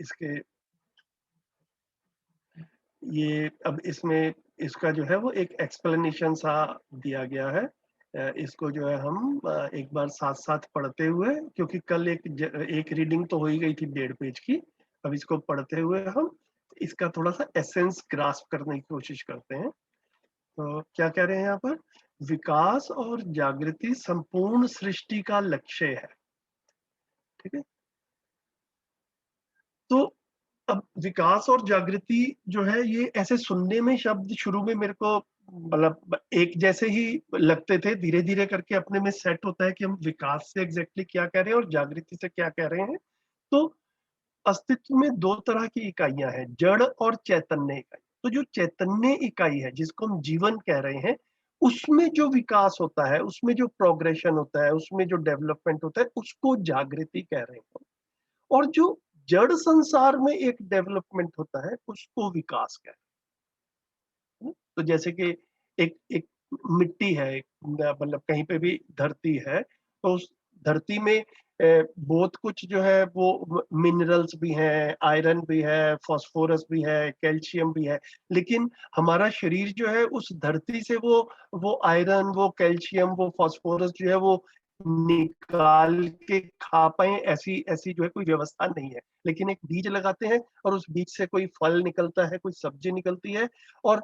इसके ये अब इसमें इसका जो है वो एक एक्सप्लेनेशन सा दिया गया है। इसको जो है हम एक बार साथ-साथ पढ़ते हुए, क्योंकि कल एक रीडिंग तो हो ही गई थी 1.5 पेज की। अब इसको पढ़ते हुए हम इसका थोड़ा-सा एसेंस ग्रास्प करने की कोशिश करते हैं। तो क्या कह रहे हैं यहाँ पर? विकास और जागृति संपूर्ण सृष्टि का लक्ष्य है। ठीक है? तो अब विकास और जागृति जो है, ये ऐसे सुनने में शब्द शुरू में मेरे को मतलब एक जैसे ही लगते थे, धीरे धीरे करके अपने में सेट होता है कि हम विकास से एग्जैक्टली क्या कह रहे हैं और जागृति से क्या कह रहे हैं। तो अस्तित्व में दो तरह की इकाइयां हैं, जड़ और चैतन्य इकाई। तो जो चैतन्य इकाई है, जिसको हम जीवन कह रहे हैं, उसमें जो विकास होता है, उसमें जो प्रोग्रेशन होता है, उसमें जो डेवलपमेंट होता है, उसको जागृति कह रहे हैं। और जो जड़ संसार में एक डेवलपमेंट होता है, उसको विकास कहते हैं। तो जैसे कि एक एक मिट्टी है, मतलब कहीं पे भी धरती है, तो उस धरती में बहुत कुछ जो है वो मिनरल्स भी हैं, आयरन भी है, फास्फोरस भी है, कैल्शियम भी है। लेकिन हमारा शरीर जो है उस धरती से वो आयरन, वो कैल्शियम, वो फास्फोरस जो है वो निकाल के खा पाए, ऐसी ऐसी जो है कोई व्यवस्था नहीं है। लेकिन एक बीज लगाते हैं और उस बीज से कोई फल निकलता है, कोई सब्जी निकलती है, और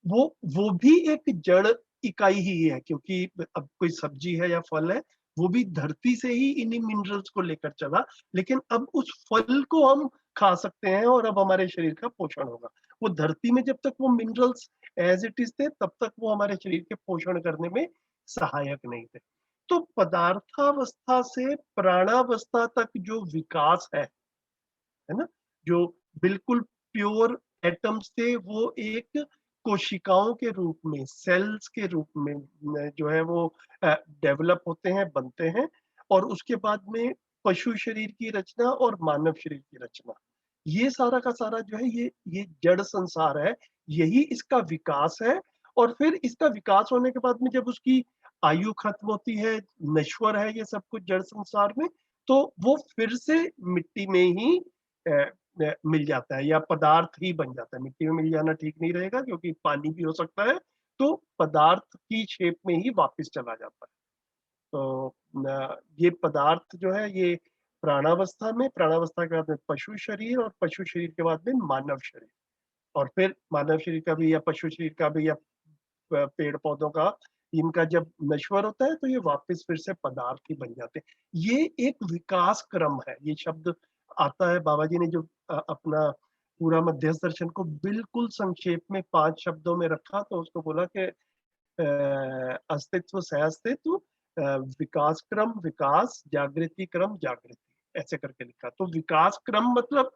वो भी एक जड़ इकाई ही है, क्योंकि अब कोई सब्जी है या फल है, वो भी धरती से ही इन्हीं मिनरल्स को लेकर चला। लेकिन अब उस फल को हम खा सकते हैं और अब हमारे शरीर का पोषण होगा। वो धरती में जब तक वो मिनरल्स एज इट इज थे, तब तक वो हमारे शरीर के पोषण करने में सहायक नहीं थे। तो पदार्थावस्था से प्राणावस्था तक जो विकास है ना, जो बिल्कुल प्योर एटम्स थे, वो एक कोशिकाओं के रूप में, सेल्स के रूप में जो है वो डेवलप होते हैं, बनते हैं। और उसके बाद में पशु शरीर की रचना और मानव शरीर की रचना, ये सारा का सारा जो है ये जड़ संसार है, यही इसका विकास है। और फिर इसका विकास होने के बाद में जब उसकी आयु खत्म होती है, नश्वर है ये सब कुछ जड़ संसार में, तो वो फिर से मिट्टी में ही मिल जाता है या पदार्थ ही बन जाता है। मिट्टी में मिल जाना ठीक नहीं रहेगा, क्योंकि पानी भी हो सकता है, तो पदार्थ की शेप में ही वापस चला जाता है। तो ये पदार्थ जो है ये प्राणावस्था में, प्राणावस्था के बाद में पशु शरीर, और पशु शरीर के बाद में मानव शरीर, और फिर मानव शरीर का भी या पशु शरीर का भी या पेड़ पौधों का, इनका जब नश्वर होता है तो ये वापस फिर से पदार्थ ही बन जाते हैं। ये एक विकास क्रम है। ये शब्द आता है, बाबा जी ने जो अपना पूरा मध्यस्थ दर्शन को बिल्कुल संक्षेप में 5 शब्दों में रखा, तो उसको बोला कि अस्तित्व सह अस्तित्व, विकास क्रम विकास, जागृति क्रम जागृति, ऐसे करके लिखा। तो विकास क्रम मतलब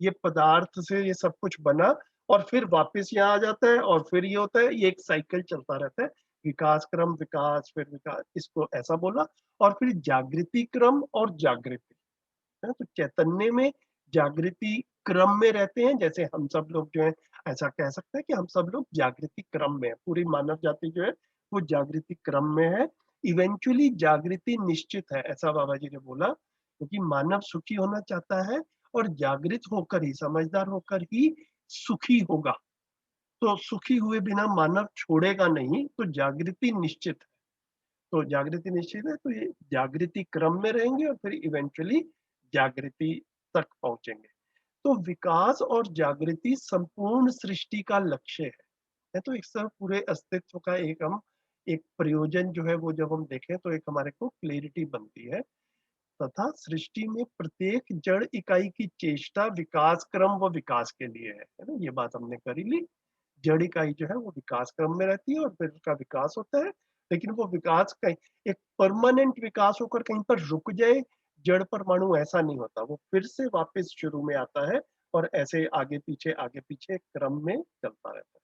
ये पदार्थ से ये सब कुछ बना और फिर वापस यहाँ आ जाता है, और फिर ये होता है, ये एक साइकिल चलता रहता है। विकास क्रम विकास, फिर विकास, इसको ऐसा बोला। और फिर जागृति क्रम और जागृति है। तो चैतन्य में जागृति क्रम में रहते हैं, जैसे हम सब लोग जो है, ऐसा कह सकते हैं कि हम सब लोग जागृति क्रम में है। पूरी मानव जाति जो है वो जागृति क्रम में है। इवेंचुअली जागृति निश्चित है, ऐसा बाबा जी ने बोला, क्योंकि मानव सुखी होना चाहता है और जागृत होकर ही, समझदार होकर ही सुखी होगा। तो सुखी हुए बिना मानव छोड़ेगा नहीं, तो जागृति निश्चित है। तो जागृति निश्चित है, तो ये जागृति क्रम में रहेंगे और फिर इवेंचुअली जागृति तक पहुंचेंगे। तो विकास और जागृति संपूर्ण सृष्टि का लक्ष्य है। तो इस तरह पूरे अस्तित्व का एक प्रयोजन जो है वो जब हम देखें तो एक हमारे को क्लैरिटी बनती है। तथा सृष्टि में प्रत्येक जड़ इकाई की चेष्टा विकास क्रम व विकास के लिए है ना, ये बात हमने कर ही ली। जड़ इकाई जो है वो विकास क्रम में रहती है और फिर उसका विकास होता है। लेकिन वो विकास कहीं एक परमानेंट विकास होकर कहीं पर रुक जाए, जड़ परमाणु, ऐसा नहीं होता। वो फिर से वापस शुरू में आता है और ऐसे आगे पीछे क्रम में चलता रहता है।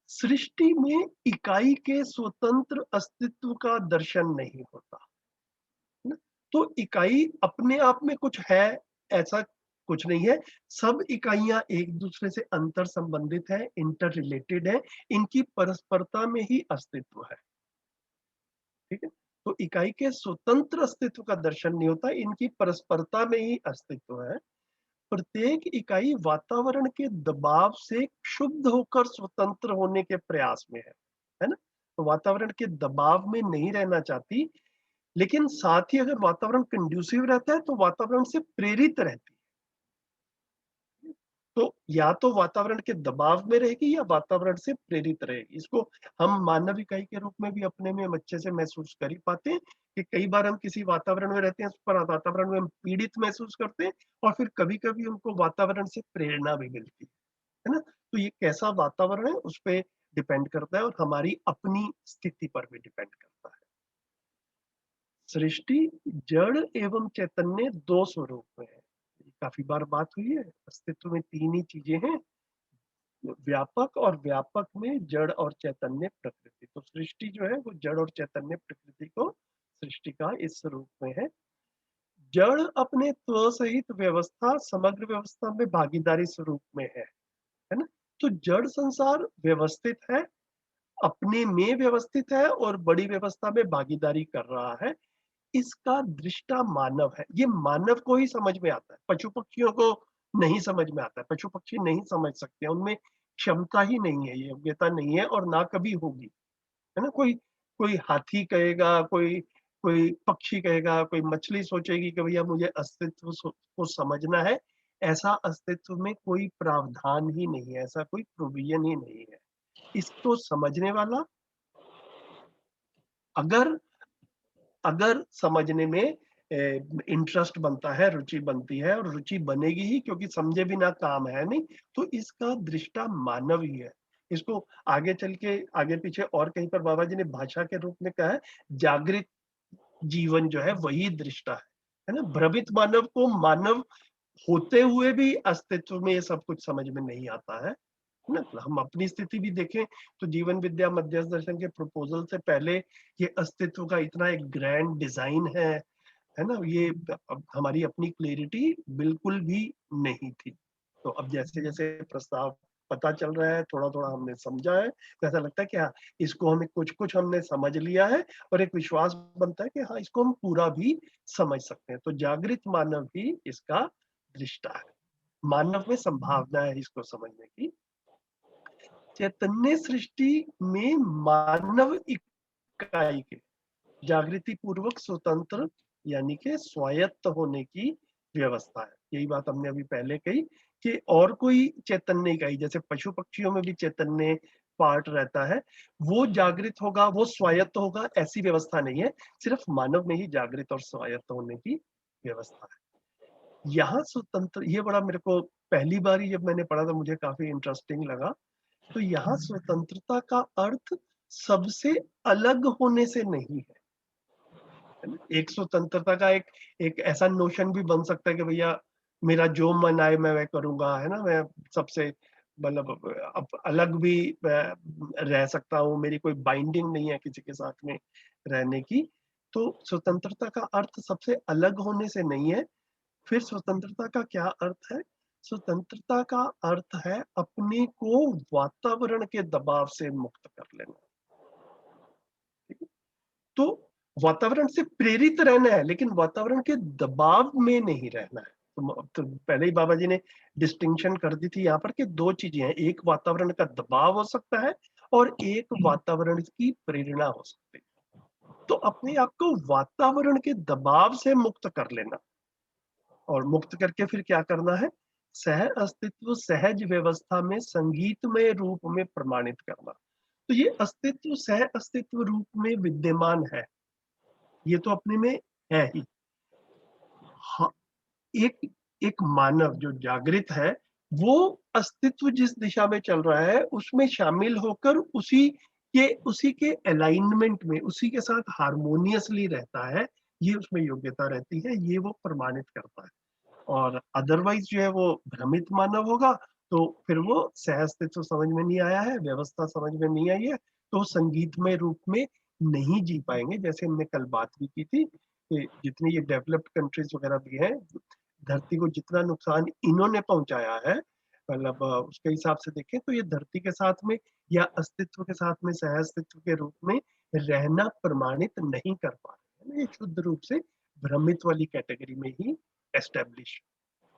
सृष्टि में इकाई के स्वतंत्र अस्तित्व का दर्शन नहीं होता है ना? तो इकाई अपने आप में कुछ है, ऐसा कुछ नहीं है। सब इकाइयां एक दूसरे से अंतर संबंधित है, इंटर रिलेटेड है। इनकी परस्परता में ही अस्तित्व है। ठीक है? तो इकाई के स्वतंत्र अस्तित्व का दर्शन नहीं होता, इनकी परस्परता में ही अस्तित्व है। प्रत्येक इकाई वातावरण के दबाव से क्षुब्ध होकर स्वतंत्र होने के प्रयास में है ना? तो वातावरण के दबाव में नहीं रहना चाहती, लेकिन साथ ही अगर वातावरण कंड्यूसिव रहता है तो वातावरण से प्रेरित रहती है। तो या तो वातावरण के दबाव में रहेगी या वातावरण से प्रेरित रहेगी। इसको हम मानव इकाई के रूप में भी अपने में हम अच्छे से महसूस कर ही पाते हैं कि कई बार हम किसी वातावरण में रहते हैं, उस पर वातावरण में हम पीड़ित महसूस करते हैं और फिर कभी-कभी हमको वातावरण से प्रेरणा भी मिलती है ना? तो ये कैसा वातावरण है उस पे डिपेंड करता है और हमारी अपनी स्थिति पर भी डिपेंड करता है। सृष्टि जड़ एवं चैतन्य 2 स्वरूप में है। काफ़ी बार बात हुई है, अस्तित्व में 3 ही चीज़ें हैं, व्यापक और व्यापक में जड़ और चैतन्य प्रकृति। तो सृष्टि जो है वो जड़ और चैतन्य प्रकृति को सृष्टि का इस स्वरूप में है। जड़ अपने त्व सहित व्यवस्था, समग्र व्यवस्था में भागीदारी स्वरूप में है ना? तो जड़ संसार व्यवस्थित है, अपने में व्यवस्थित है और बड़ी व्यवस्था में भागीदारी कर रहा है। इसका दृष्टा मानव है। ये मानव को ही समझ में आता है, पशु-पक्षियों को नहीं समझ में आता है। पशु-पक्षी नहीं समझ सकते, उनमें क्षमता ही नहीं है, योग्यता नहीं है और ना कभी होगी, है ना? कोई कोई हाथी कहेगा, कोई कोई पक्षी कहेगा, कोई मछली सोचेगी कि भैया मुझे अस्तित्व को समझना है। ऐसा अस्तित्व में कोई प्रावधान ही नहीं है, ऐसा कोई प्रोविज़न ही नहीं है। इसको समझने वाला अगर अगर समझने में इंटरेस्ट बनता है, रुचि बनती है और रुचि बनेगी ही क्योंकि समझे बिना काम है नहीं, तो इसका दृष्टा मानव ही है। इसको आगे चल के आगे-पीछे और कहीं पर बाबा जी ने भाषा के रूप में कहा है, जागृत जीवन जो है वही दृष्टा है ना? भ्रमित मानव को मानव होते हुए भी अस्तित्व में ये सब कुछ समझ में नहीं आता है ना? हम अपनी स्थिति भी देखें तो जीवन विद्या मध्यस्थ दर्शन के प्रपोज़ल से पहले ये अस्तित्व का इतना एक ग्रैंड डिज़ाइन है ना? ये अब हमारी अपनी क्लैरिटी बिल्कुल भी नहीं थी। तो अब जैसे-जैसे प्रस्ताव पता चल रहा है, थोड़ा-थोड़ा हमने समझा है, तो ऐसा लगता है कि हाँ, इसको हमें कुछ-कुछ हमने समझ लिया है और एक विश्वास बनता है कि हाँ, इसको हम पूरा भी समझ सकते हैं। तो जागृत मानव ही इसका दृष्टा है। मानव में संभावना है इसको समझने की। चैतन्य सृष्टि में मानव इकाई के जागृति पूर्वक स्वतंत्र यानी कि स्वायत्त होने की व्यवस्था है। यही बात हमने अभी पहले कही कि और कोई चैतन्य इकाई जैसे पशु पक्षियों में भी चैतन्य पार्ट रहता है, वो जागृत होगा, वो स्वायत्त होगा, ऐसी व्यवस्था नहीं है। सिर्फ मानव में ही जागृत और स्वायत्त होने की व्यवस्था है। यहाँ स्वतंत्र ये बड़ा मेरे को पहली बार ही जब मैंने पढ़ा था मुझे काफ़ी इंटरेस्टिंग लगा। तो यहाँ स्वतंत्रता का अर्थ सबसे अलग होने से नहीं है ना? एक स्वतंत्रता का एक एक ऐसा नोशन भी बन सकता है कि भैया मेरा जो मन आए मैं वह करूँगा, है ना? मैं सबसे मतलब अब अलग भी रह सकता हूँ, मेरी कोई बाइंडिंग नहीं है किसी के साथ में रहने की। तो स्वतंत्रता का अर्थ सबसे अलग होने से नहीं है। फिर स्वतंत्रता का क्या अर्थ है? स्वतंत्रता का अर्थ है अपने को वातावरण के दबाव से मुक्त कर लेना। ठीक है? तो वातावरण से प्रेरित रहना है, लेकिन वातावरण के दबाव में नहीं रहना है। तो पहले ही बाबा जी ने डिस्टिंक्शन कर दी थी यहाँ पर कि 2 चीज़ें हैं, एक वातावरण का दबाव हो सकता है और एक वातावरण की प्रेरणा हो सकती है। तो अपने आप को वातावरण के दबाव से मुक्त कर लेना और मुक्त करके फिर क्या करना है? सह अस्तित्व सहज व्यवस्था में संगीतमय रूप में प्रमाणित करना। तो ये अस्तित्व सह अस्तित्व रूप में विद्यमान है। ये तो अपने में है ही। हाँ, एक एक मानव जो जागृत है, वो अस्तित्व जिस दिशा में चल रहा है, उसमें शामिल होकर उसी के अलाइनमेंट में, उसी के साथ हार्मोनियसली रहता है, ये उसमें योग्यता रहती है, ये वो प्रमाणित करता है। और अदरवाइज़ जो है वो भ्रमित मानव होगा, तो फिर वो सह-अस्तित्व समझ में नहीं आया है, व्यवस्था समझ में नहीं आई है, तो संगीतमय रूप में नहीं जी पाएँगे। जैसे हमने कल बात भी की थी कि जितनी ये डेवलप्ड कंट्रीज़ वगैरह भी हैं, धरती को जितना नुकसान इन्होंने पहुँचाया है, मतलब उसके हिसाब से देखें तो ये धरती के साथ में या अस्तित्व के साथ में सह अस्तित्व के रूप में रहना प्रमाणित नहीं कर पा रहे हैं। ये शुद्ध रूप से भ्रमित वाली कैटेगरी में ही एस्टेब्लिश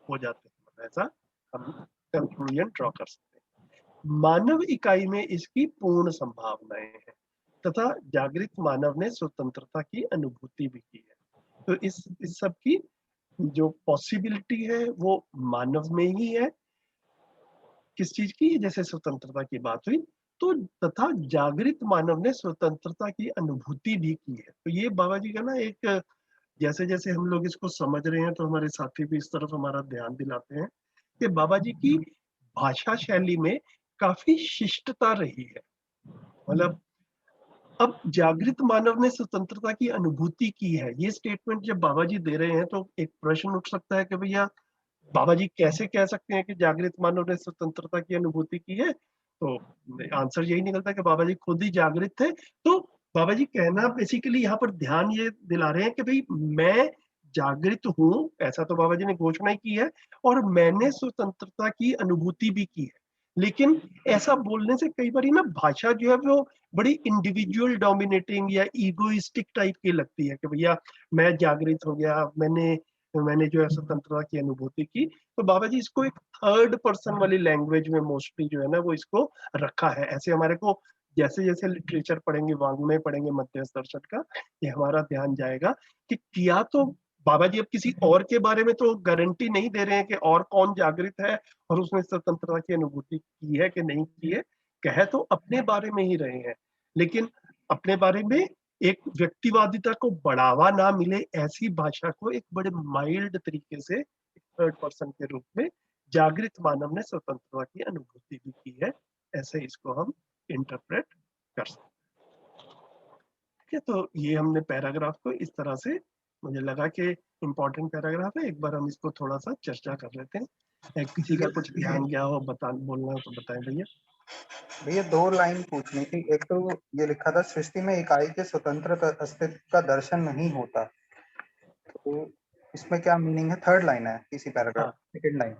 हो जाते हैं, मतलब ऐसा हम कंक्लूजन ड्रॉ कर सकते हैं। मानव इकाई में इसकी पूर्ण संभावनाएं हैं तथा जागृत मानव ने स्वतंत्रता की अनुभूति भी की है। तो इस सब की जो पॉसिबिलिटी है वो मानव में ही है। किस चीज की? जैसे स्वतंत्रता की बात हुई, तो तथा जागृत मानव ने स्वतंत्रता की अनुभूति भी की है। तो ये बाबा जी का ना एक, जैसे जैसे हम लोग इसको समझ रहे हैं तो हमारे साथी भी इस तरफ हमारा ध्यान दिलाते हैं कि बाबा जी की भाषा शैली में काफी शिष्टता रही है। मतलब अब जागृत मानव ने स्वतंत्रता की अनुभूति की है, ये स्टेटमेंट जब बाबा जी दे रहे हैं तो एक प्रश्न उठ सकता है कि भैया बाबा जी कैसे कह सकते हैं कि जागृत मानव ने स्वतंत्रता की अनुभूति की है? तो आंसर यही निकलता है कि बाबा जी खुद ही जागृत थे। तो बाबा जी कहना बेसिकली यहाँ पर ध्यान ये दिला रहे हैं कि भाई मैं जागृत हूँ, ऐसा तो बाबा जी ने घोषणा ही की है, और मैंने स्वतंत्रता की अनुभूति भी की है। लेकिन ऐसा बोलने से कई बार ना भाषा जो है वो बड़ी इंडिविजुअल डोमिनेटिंग या ईगोइस्टिक टाइप की लगती है कि भैया मैं जागृत हो गया, मैंने मैंने जो है स्वतंत्रता की अनुभूति की। तो बाबा जी इसको एक थर्ड पर्सन वाली लैंग्वेज में मोस्टली जो है ना वो इसको रखा है। ऐसे हमारे को जैसे जैसे लिटरेचर पढ़ेंगे, वाङ्मय पढ़ेंगे मध्यस्थ दर्शन का, ये हमारा ध्यान जाएगा कि किया तो बाबा जी अब किसी और के बारे में तो गारंटी नहीं दे रहे हैं कि और कौन जागृत है और उसने स्वतंत्रता की अनुभूति की है कि नहीं की है। कह तो अपने बारे में ही रहे हैं, लेकिन अपने बारे में एक व्यक्तिवादिता को बढ़ावा ना मिले ऐसी भाषा को एक बड़े माइल्ड तरीके से थर्ड पर्सन के रूप में जागृत मानव ने स्वतंत्रता की अनुभूति भी की है, ऐसे इसको हम इंटरप्रेट कर सकते हैं। ठीक है, तो ये हमने पैराग्राफ को इस तरह से, मुझे लगा कि इम्पोर्टेंट पैराग्राफ है, एक बार हम इसको थोड़ा सा चर्चा कर लेते हैं। किसी का कुछ ध्यान गया हो बता बोलना हो तो बताएं भैया। भैया 2 लाइन पूछनी थी। एक तो ये लिखा था सृष्टि में इकाई के स्वतंत्र अस्तित्व का दर्शन नहीं होता, तो इसमें क्या मीनिंग है? थर्ड लाइन है इसी पैराग्राफ, हाँ सेकंड लाइन।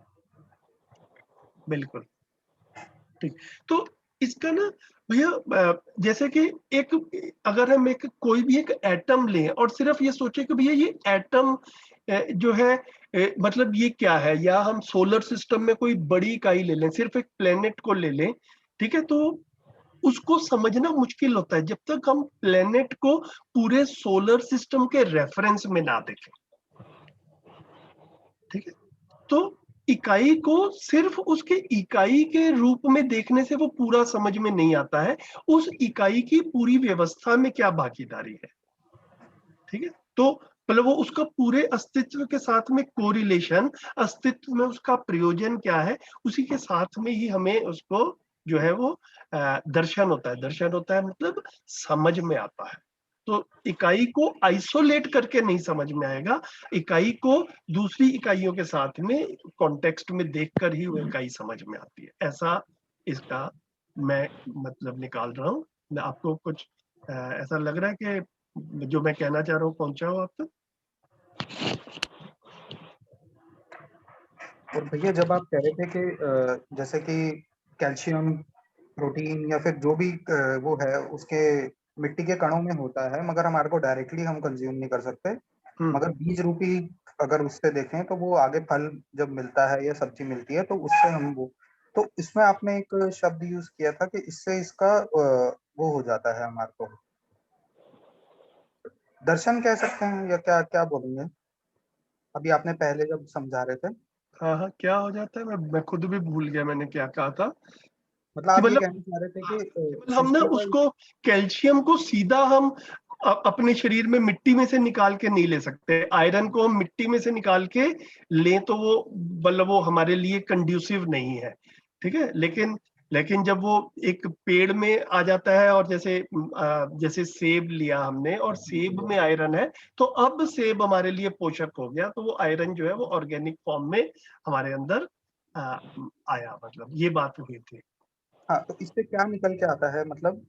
बिल्कुल ठीक। तो इसका ना भैया जैसे कि एक, अगर हम एक कोई भी एक एटम लें और सिर्फ ये सोचे कि भैया ये एटम जो है मतलब ये क्या है, या हम सोलर सिस्टम में कोई बड़ी इकाई ले लें, सिर्फ एक प्लेनेट को ले लें, ठीक है, तो उसको समझना मुश्किल होता है जब तक हम प्लेनेट को पूरे सोलर सिस्टम के रेफरेंस में ना देखें। ठीक है, तो इकाई को सिर्फ उसके इकाई के रूप में देखने से वो पूरा समझ में नहीं आता है, उस इकाई की पूरी व्यवस्था में क्या भागीदारी है। ठीक है, तो मतलब वो उसका पूरे अस्तित्व के साथ में कोरिलेशन, अस्तित्व में उसका प्रयोजन क्या है, उसी के साथ में ही हमें उसको जो है वो दर्शन होता है। दर्शन होता है मतलब समझ में आता है। तो इकाई को आइसोलेट करके नहीं समझ में आएगा, इकाई को दूसरी इकाइयों के साथ में कॉन्टेक्स्ट में देखकर ही वो इकाई समझ में आती है। ऐसा इसका मैं मतलब निकाल रहा हूँ। आपको कुछ ऐसा लग रहा है कि जो मैं कहना चाह रहा हूँ पहुंचा हो आप तक? और भैया जब आप कह रहे थे कि जैसे कि कैल्शियम, प्रोटीन या फिर जो भी वो है उसके मिट्टी के कणों में होता है, मगर हमारे को डायरेक्टली हम कंज्यूम नहीं कर सकते। मगर बीज रूपी अगर उससे देखें तो वो आगे फल जब मिलता है या सब्जी मिलती है तो उससे हम वो, तो इसमें आपने एक शब्द यूज किया था कि इससे इसका वो हो जाता है हमारे को दर्शन कह सकते हैं, या क्या क्या बोलेंगे? अभी आपने पहले जब समझा रहे थे, हाँ हाँ, क्या हो जाता है, मैं खुद भी भूल गया मैंने क्या कहा था। मतलब कि आप ये मतलब कहना चाह रहे थे हाँ, कि केवल हम ना सृष्टि का। उसको कैल्शियम को सीधा हम अपने शरीर में मिट्टी में से निकाल के नहीं ले सकते। आयरन को हम मिट्टी में से निकाल के लें तो वो मतलब वो हमारे लिए कंड्यूसिव नहीं है। ठीक है, लेकिन लेकिन जब वो एक पेड़ में आ जाता है, और जैसे जैसे सेब लिया हमने और सेब में आयरन है, तो अब सेब हमारे लिए पोषक हो गया, तो वो आयरन जो है वो ऑर्गेनिक फॉर्म में हमारे अंदर आया, मतलब ये बात हुई थी। हाँ, तो इससे क्या निकल के आता है मतलब?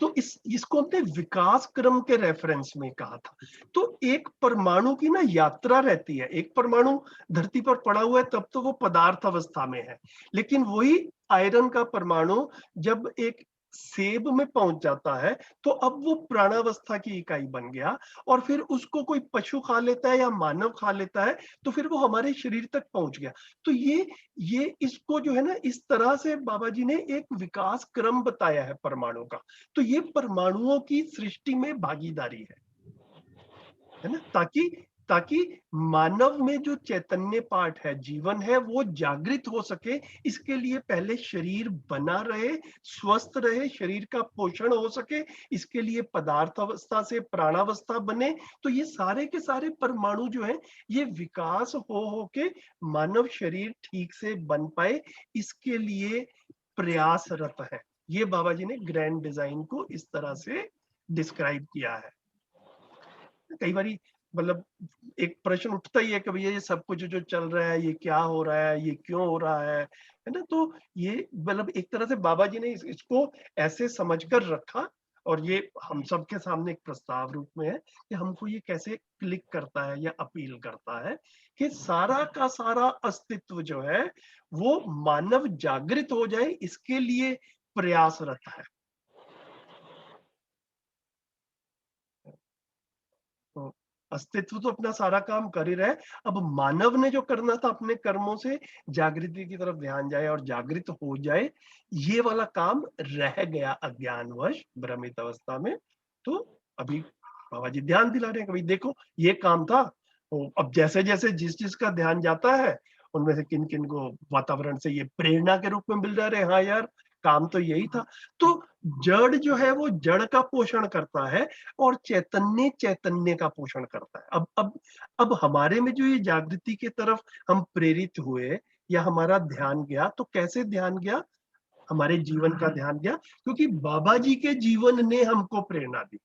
तो इसको हमने विकास क्रम के रेफरेंस में कहा था। तो एक परमाणु की ना यात्रा रहती है, एक परमाणु धरती पर पड़ा हुआ है तब तो वो पदार्थ अवस्था में है, लेकिन वही आयरन का परमाणु जब एक सेब में पहुंच जाता है तो अब वो प्राणावस्था की इकाई बन गया, और फिर उसको कोई पशु खा लेता है या मानव खा लेता है तो फिर वो हमारे शरीर तक पहुंच गया। तो ये इसको जो है ना, इस तरह से बाबा जी ने एक विकास क्रम बताया है परमाणु का। तो ये परमाणुओं की सृष्टि में भागीदारी है ना, ताकि ताकि मानव में जो चैतन्य पार्ट है, जीवन है, वो जागृत हो सके। इसके लिए पहले शरीर बना रहे, स्वस्थ रहे, शरीर का पोषण हो सके, इसके लिए पदार्थ अवस्था से प्राणावस्था बने। तो ये सारे के सारे परमाणु जो है ये विकास हो के मानव शरीर ठीक से बन पाए, इसके लिए प्रयासरत है। ये बाबा जी ने ग्रैंड डिजाइन को इस तरह से डिस्क्राइब किया है। कई बारी मतलब एक प्रश्न उठता ही है कि भैया ये सब कुछ जो चल रहा है ये क्या हो रहा है, ये क्यों हो रहा है ना। तो ये मतलब एक तरह से बाबा जी ने इसको ऐसे समझकर रखा, और ये हम सबके सामने एक प्रस्ताव रूप में है कि हमको ये कैसे क्लिक करता है या अपील करता है कि सारा का सारा अस्तित्व जो है वो मानव जागृत हो जाए, इसके लिए प्रयासरत है। तो अस्तित्व तो अपना सारा काम कर ही रहा है, अब मानव ने जो करना था अपने कर्मों से जागृति की तरफ ध्यान जाए और जागृत हो जाए, ये वाला काम रह गया अज्ञानवश भ्रमित अवस्था में। तो अभी बाबा जी ध्यान दिला रहे हैं कि भाई देखो ये काम था। तो अब जैसे जैसे जिस जिस का ध्यान जाता है उनमें से किन किन को वातावरण से ये प्रेरणा के रूप में मिल रहा है, हाँ यार काम तो यही था। तो जड़ जो है वो जड़ का पोषण करता है और चैतन्य चैतन्य का पोषण करता है। अब हमारे में जो ये जागृति की तरफ हम प्रेरित हुए या हमारा ध्यान गया, तो कैसे ध्यान गया, हमारे जीवन का ध्यान गया क्योंकि बाबा जी के जीवन ने हमको प्रेरणा दी,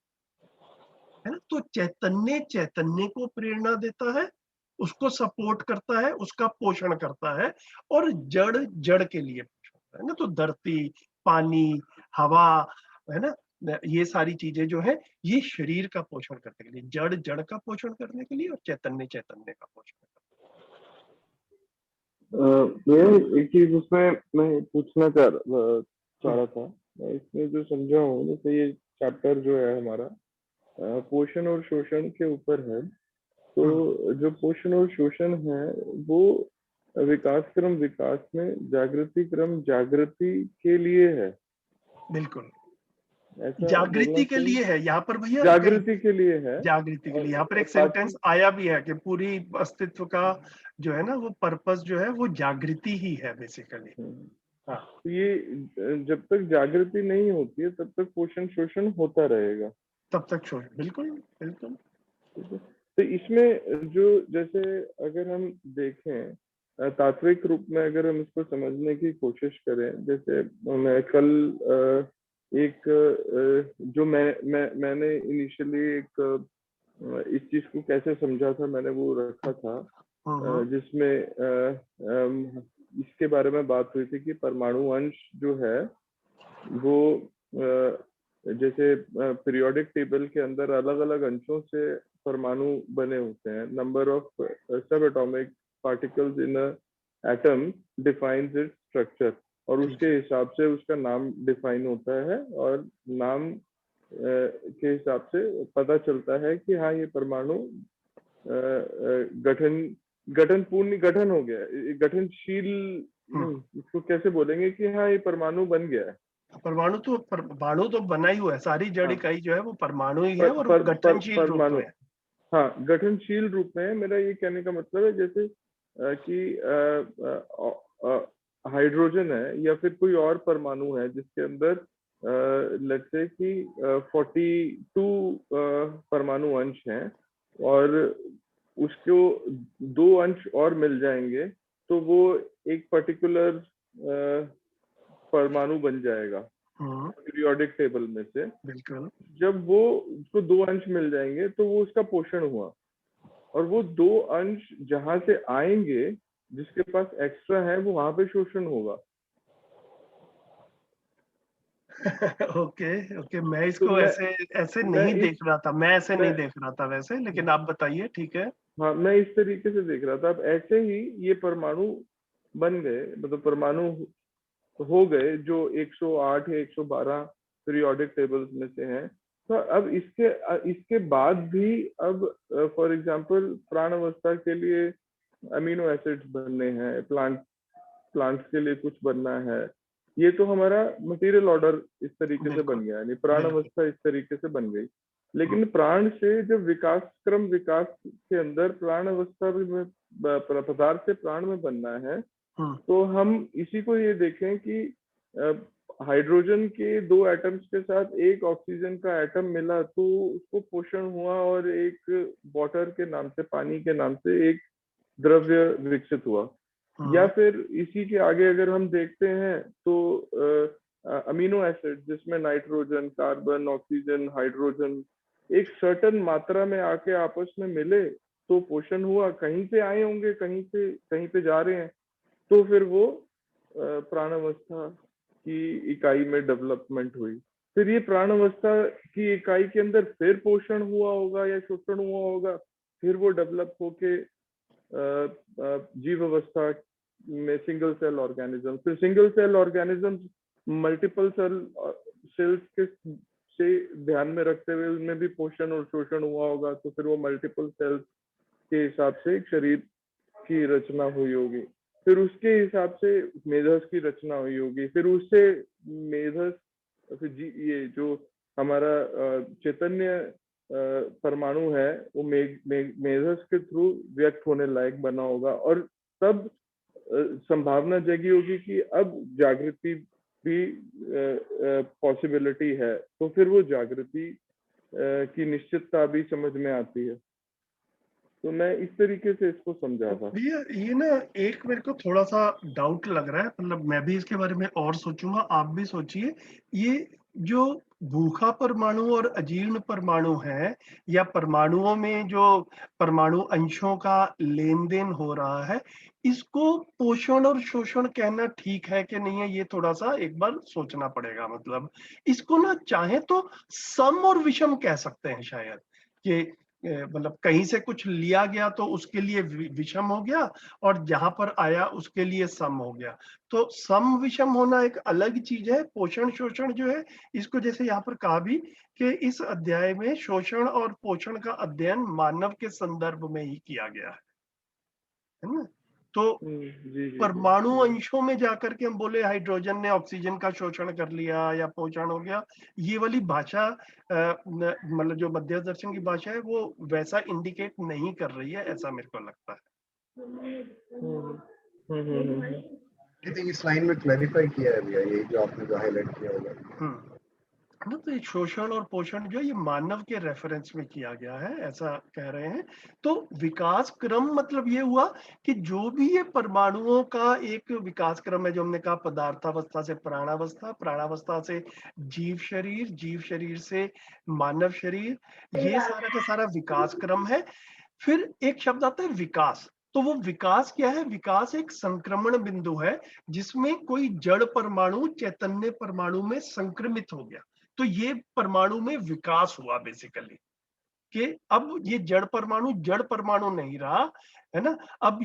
है ना। तो चैतन्य चैतन्य को प्रेरणा देता है, उसको सपोर्ट करता है, उसका पोषण करता है, और जड़ जड़ के लिए पोषण करता है ना। तो धरती, पानी, हवा, है ना, ये सारी चीजें जो है ये शरीर का पोषण करने के लिए, जड़ जड़ का पोषण करने के लिए और चैतन्य चैतन्य का पोषण करने मैं एक चीज उसमें मैं पूछना चाह रहा था। मैं इसमें जो समझा हूँ, जैसे ये चैप्टर जो है हमारा पोषण और शोषण के ऊपर है। तो जो पोषण और शोषण है वो विकास क्रम विकास में, जागृति क्रम जागृति के लिए है, बिल्कुल ऐसा बोलना जागृति के सही? लिए है यहाँ पर भैया, कई जागृति के लिए है। जागृति के लिए यहाँ पर और एक ताकि सेंटेंस आया भी है कि पूरी अस्तित्व का जो है ना वो पर्पस जो है वो जागृति ही है बेसिकली। हाँ तो ये जब तक जागृति नहीं होती है तब तक पोषण शोषण होता रहेगा। तब तक छोड़, बिल्कुल बिल्कुल। ठीक है। तो इसमें जो जैसे अगर हम देखें तात्विक रूप में, अगर हम इसको समझने की कोशिश करें, जैसे मैं कल एक जो मैंने इनिशियली एक इस चीज को कैसे समझा था, मैंने वो रखा था जिसमें इसके बारे में बात हुई थी कि परमाणु अंश जो है वो जैसे पीरियोडिक टेबल के अंदर अलग अलग अंशों से परमाणु बने होते हैं। नंबर ऑफ सब atomic particles in atom defines its structure, और उसके हिसाब से उसका नाम डिफाइन होता है, और नाम के हिसाब से पता चलता है कि हाँ ये परमाणु गठनपूर्ण गठन हो गया, गठनशील नहीं, इसको कैसे बोलेंगे कि हाँ ये परमाणु बन गया है। परमाणु तो बना ही हुआ है, सारी जड़ हाँ, इकाई जो है वो परमाणु ही है और वो गठनशील रूप परमाणु, में है। हाँ गठनशील रूप में है। मेरा ये कहने का मतलब है जैसे कि हाइड्रोजन है या फिर कोई और परमाणु है जिसके अंदर लेट्स से कि 42 परमाणु अंश हैं, और उसको 2 अंश और मिल जाएंगे तो वो एक पर्टिकुलर परमाणु बन जाएगा पीरियोडिक टेबल में से। बिल्कुल जब वो उसको 2 अंश मिल जाएंगे तो वो उसका पोषण हुआ, और वो 2 अंश जहां से आएंगे जिसके पास एक्स्ट्रा है वो वहां पे शोषण होगा। ओके, ओके, मैं तो इसको ऐसे ऐसे मैं नहीं इस देख रहा था, मैं ऐसे मैं नहीं देख रहा था वैसे, लेकिन आप बताइए, ठीक है। हाँ, मैं इस तरीके से देख रहा था। अब ऐसे ही ये परमाणु बन गए, मतलब परमाणु हो गए जो 108 या 112 पीरियोडिक टेबल्स में से हैं। तो अब इसके बाद भी अब फॉर एग्जांपल प्राण अवस्था के लिए अमीनो एसिड्स बनने हैं, प्लांट्स के लिए कुछ बनना है। ये तो हमारा मटेरियल ऑर्डर इस तरीके से बिल्कुल, बन गया, यानी प्राण बिल्कुल। अवस्था इस तरीके से बन गई। लेकिन प्राण से जब विकास के अंदर प्राण अवस्था में पदार्थ से प्राण में बनना है, हम्म, तो हम इसी को ये देखें कि हाइड्रोजन के 2 एटम्स के साथ एक ऑक्सीजन का एटम मिला तो उसको पोषण हुआ, और एक वाटर के नाम से, पानी के नाम से एक द्रव्य विकसित हुआ। या हम्म, फिर इसी के आगे अगर हम देखते हैं तो अमीनो एसिड जिसमें नाइट्रोजन, कार्बन, ऑक्सीजन, हाइड्रोजन एक सर्टन मात्रा में आके आपस में मिले तो पोषण हुआ। कहीं से आए होंगे, कहीं पे जा रहे हैं, तो फिर वो प्राणावस्था की इकाई में डेवलपमेंट हुई। फिर ये प्राणावस्था की इकाई के अंदर फिर पोषण हुआ होगा या शोषण हुआ होगा, फिर वो डेवलप होके जीव अवस्था में सिंगल सेल ऑर्गेनिज्म, फिर single cell organism multiple cells के से ध्यान में रखते हुए उनमें भी पोषण और शोषण हुआ होगा, तो फिर वो मल्टीपल सेल्स के हिसाब से एक शरीर की रचना हुई होगी। फिर उसके हिसाब से मेधस की रचना हुई होगी। फिर उससे मेधस, फिर ये जो हमारा चैतन्य परमाणु है वो मेधस के थ्रू व्यक्त होने लायक बना होगा, और तब संभावना जगी होगी कि अब जागृति भी पॉसिबिलिटी है। तो फिर वो जागृति की निश्चितता भी समझ में आती है। तो मैं इस तरीके से इसको समझा था। भैया ये ना एक मेरे को थोड़ा सा डाउट लग रहा है, मतलब मैं भी इसके बारे में और सोचूंगा, आप भी सोचिए। ये जो भूखा परमाणु और अजीर्ण परमाणु है, या परमाणुओं में जो परमाणु अंशों का लेन देन हो रहा है, इसको पोषण और शोषण कहना ठीक है कि नहीं है, ये थोड़ा सा एक बार सोचना पड़ेगा। मतलब इसको ना चाहे तो सम और विषम कह सकते हैं शायद, कि मतलब कहीं से कुछ लिया गया तो उसके लिए विषम हो गया, और जहां पर आया उसके लिए सम हो गया। तो सम विषम होना एक अलग चीज है। पोषण शोषण जो है, इसको जैसे यहाँ पर कहा भी कि इस अध्याय में शोषण और पोषण का अध्ययन मानव के संदर्भ में ही किया गया है ना। तो जी जी परमाणु जी। अंशों में जाकर के हम बोले हाइड्रोजन ने ऑक्सीजन का शोषण कर लिया या पोषण हो गया, ये वाली भाषा मतलब जो मध्य दर्शन की भाषा है वो वैसा इंडिकेट नहीं कर रही है, ऐसा मेरे को लगता है। आई थिंक इस लाइन में क्लैरिफाई किया है भैया, ये जो आपने जो हाईलाइट किया होगा। ना, तो ये शोषण और पोषण जो ये मानव के रेफरेंस में किया गया है, ऐसा कह रहे हैं। तो विकास क्रम मतलब ये हुआ कि जो भी ये परमाणुओं का एक विकास क्रम है, जो हमने कहा पदार्थावस्था से प्राणावस्था, प्राणावस्था से जीव शरीर से मानव शरीर, ये सारा का सारा विकास क्रम है। फिर एक शब्द आता है विकास। तो वो विकास क्या है? विकास एक संक्रमण बिंदु है जिसमें कोई जड़ परमाणु चैतन्य परमाणु में संक्रमित हो गया। तो ये परमाणु में विकास हुआ बेसिकली, कि अब ये जड़ परमाणु नहीं रहा, है ना। अब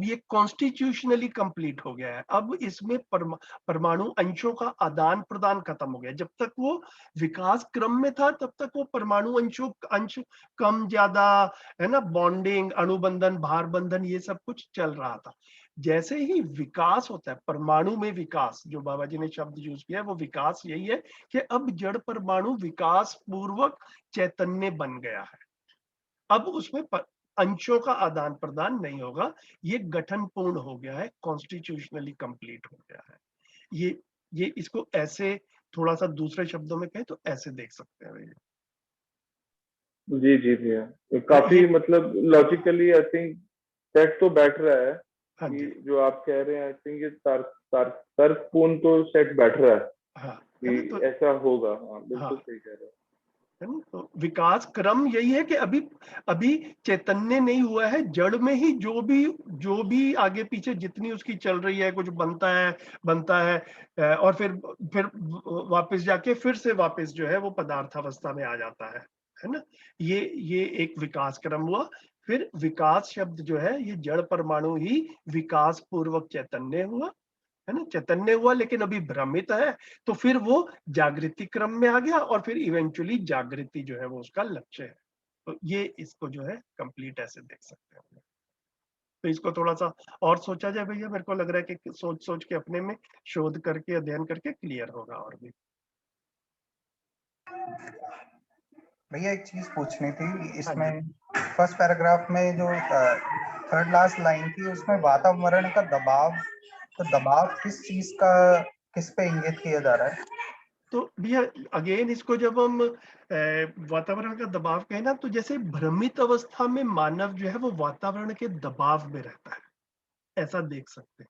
ये कॉन्स्टिट्यूशनली कंप्लीट हो गया है। अब इसमें परमाणु अंशों का आदान प्रदान खत्म हो गया। जब तक वो विकास क्रम में था तब तक वो परमाणु अंश कम ज्यादा, है ना, बॉन्डिंग, अणुबंधन, भार बंधन, ये सब कुछ चल रहा था। जैसे ही विकास होता है परमाणु में, विकास जो बाबा जी ने शब्द यूज किया है वो विकास यही है कि अब जड़ परमाणु विकास पूर्वक चैतन्य बन गया है। अब उसमें अंशों का आदान प्रदान नहीं होगा, ये गठन पूर्ण हो गया है, कॉन्स्टिट्यूशनली कंप्लीट हो गया है। ये इसको ऐसे थोड़ा सा दूसरे शब्दों में कहें तो ऐसे देख सकते हैं भैया। जी जी भैया, तो ये काफी मतलब लॉजिकली आई थिंक सेट तो बैठ रहा है हाँ कि जी, जो आप कह रहे हैं। आई थिंक ये तर्कपूर्ण तो सेट बैठ रहा है हाँ, है ना। कि तो ऐसा होगा। हाँ, हाँ, बिल्कुल सही कह रहे हैं। है ना? तो विकास क्रम यही है कि अभी अभी चैतन्य नहीं हुआ है, जड़ में ही जो भी आगे पीछे जितनी उसकी चल रही है, कुछ बनता है और फिर वापस जाके फिर से वापस जो है वो पदार्थावस्था में आ जाता है ना? ये एक विकास क्रम हुआ। फिर विकास शब्द जो है ये जड़ परमाणु ही विकास पूर्वक चैतन्य हुआ, है ना? चैतन्य हुआ लेकिन अभी भ्रमित है, तो फिर वो जागृति क्रम में आ गया और फिर इवेंचुअली जागृति जो है वो उसका लक्ष्य है। तो ये इसको जो है कंप्लीट ऐसे देख सकते हैं। तो इसको थोड़ा सा और सोचा जाए भैया, मेरे को लग रहा है कि सोच सोच के अपने में शोध करके अध्ययन करके क्लियर होगा और भी। भैया एक चीज पूछनी थी हाँ जी। इसमें, फर्स्ट पैराग्राफ में जो थर्ड लास्ट लाइन थी उसमें वातावरण का दबाव, तो दबाव किस चीज का, किस पे इंगित किया जा रहा है? तो भैया अगेन इसको जब हम वातावरण का दबाव कहें ना, तो जैसे भ्रमित अवस्था में मानव जो है वो वातावरण के दबाव में रहता है, ऐसा देख सकते हैं।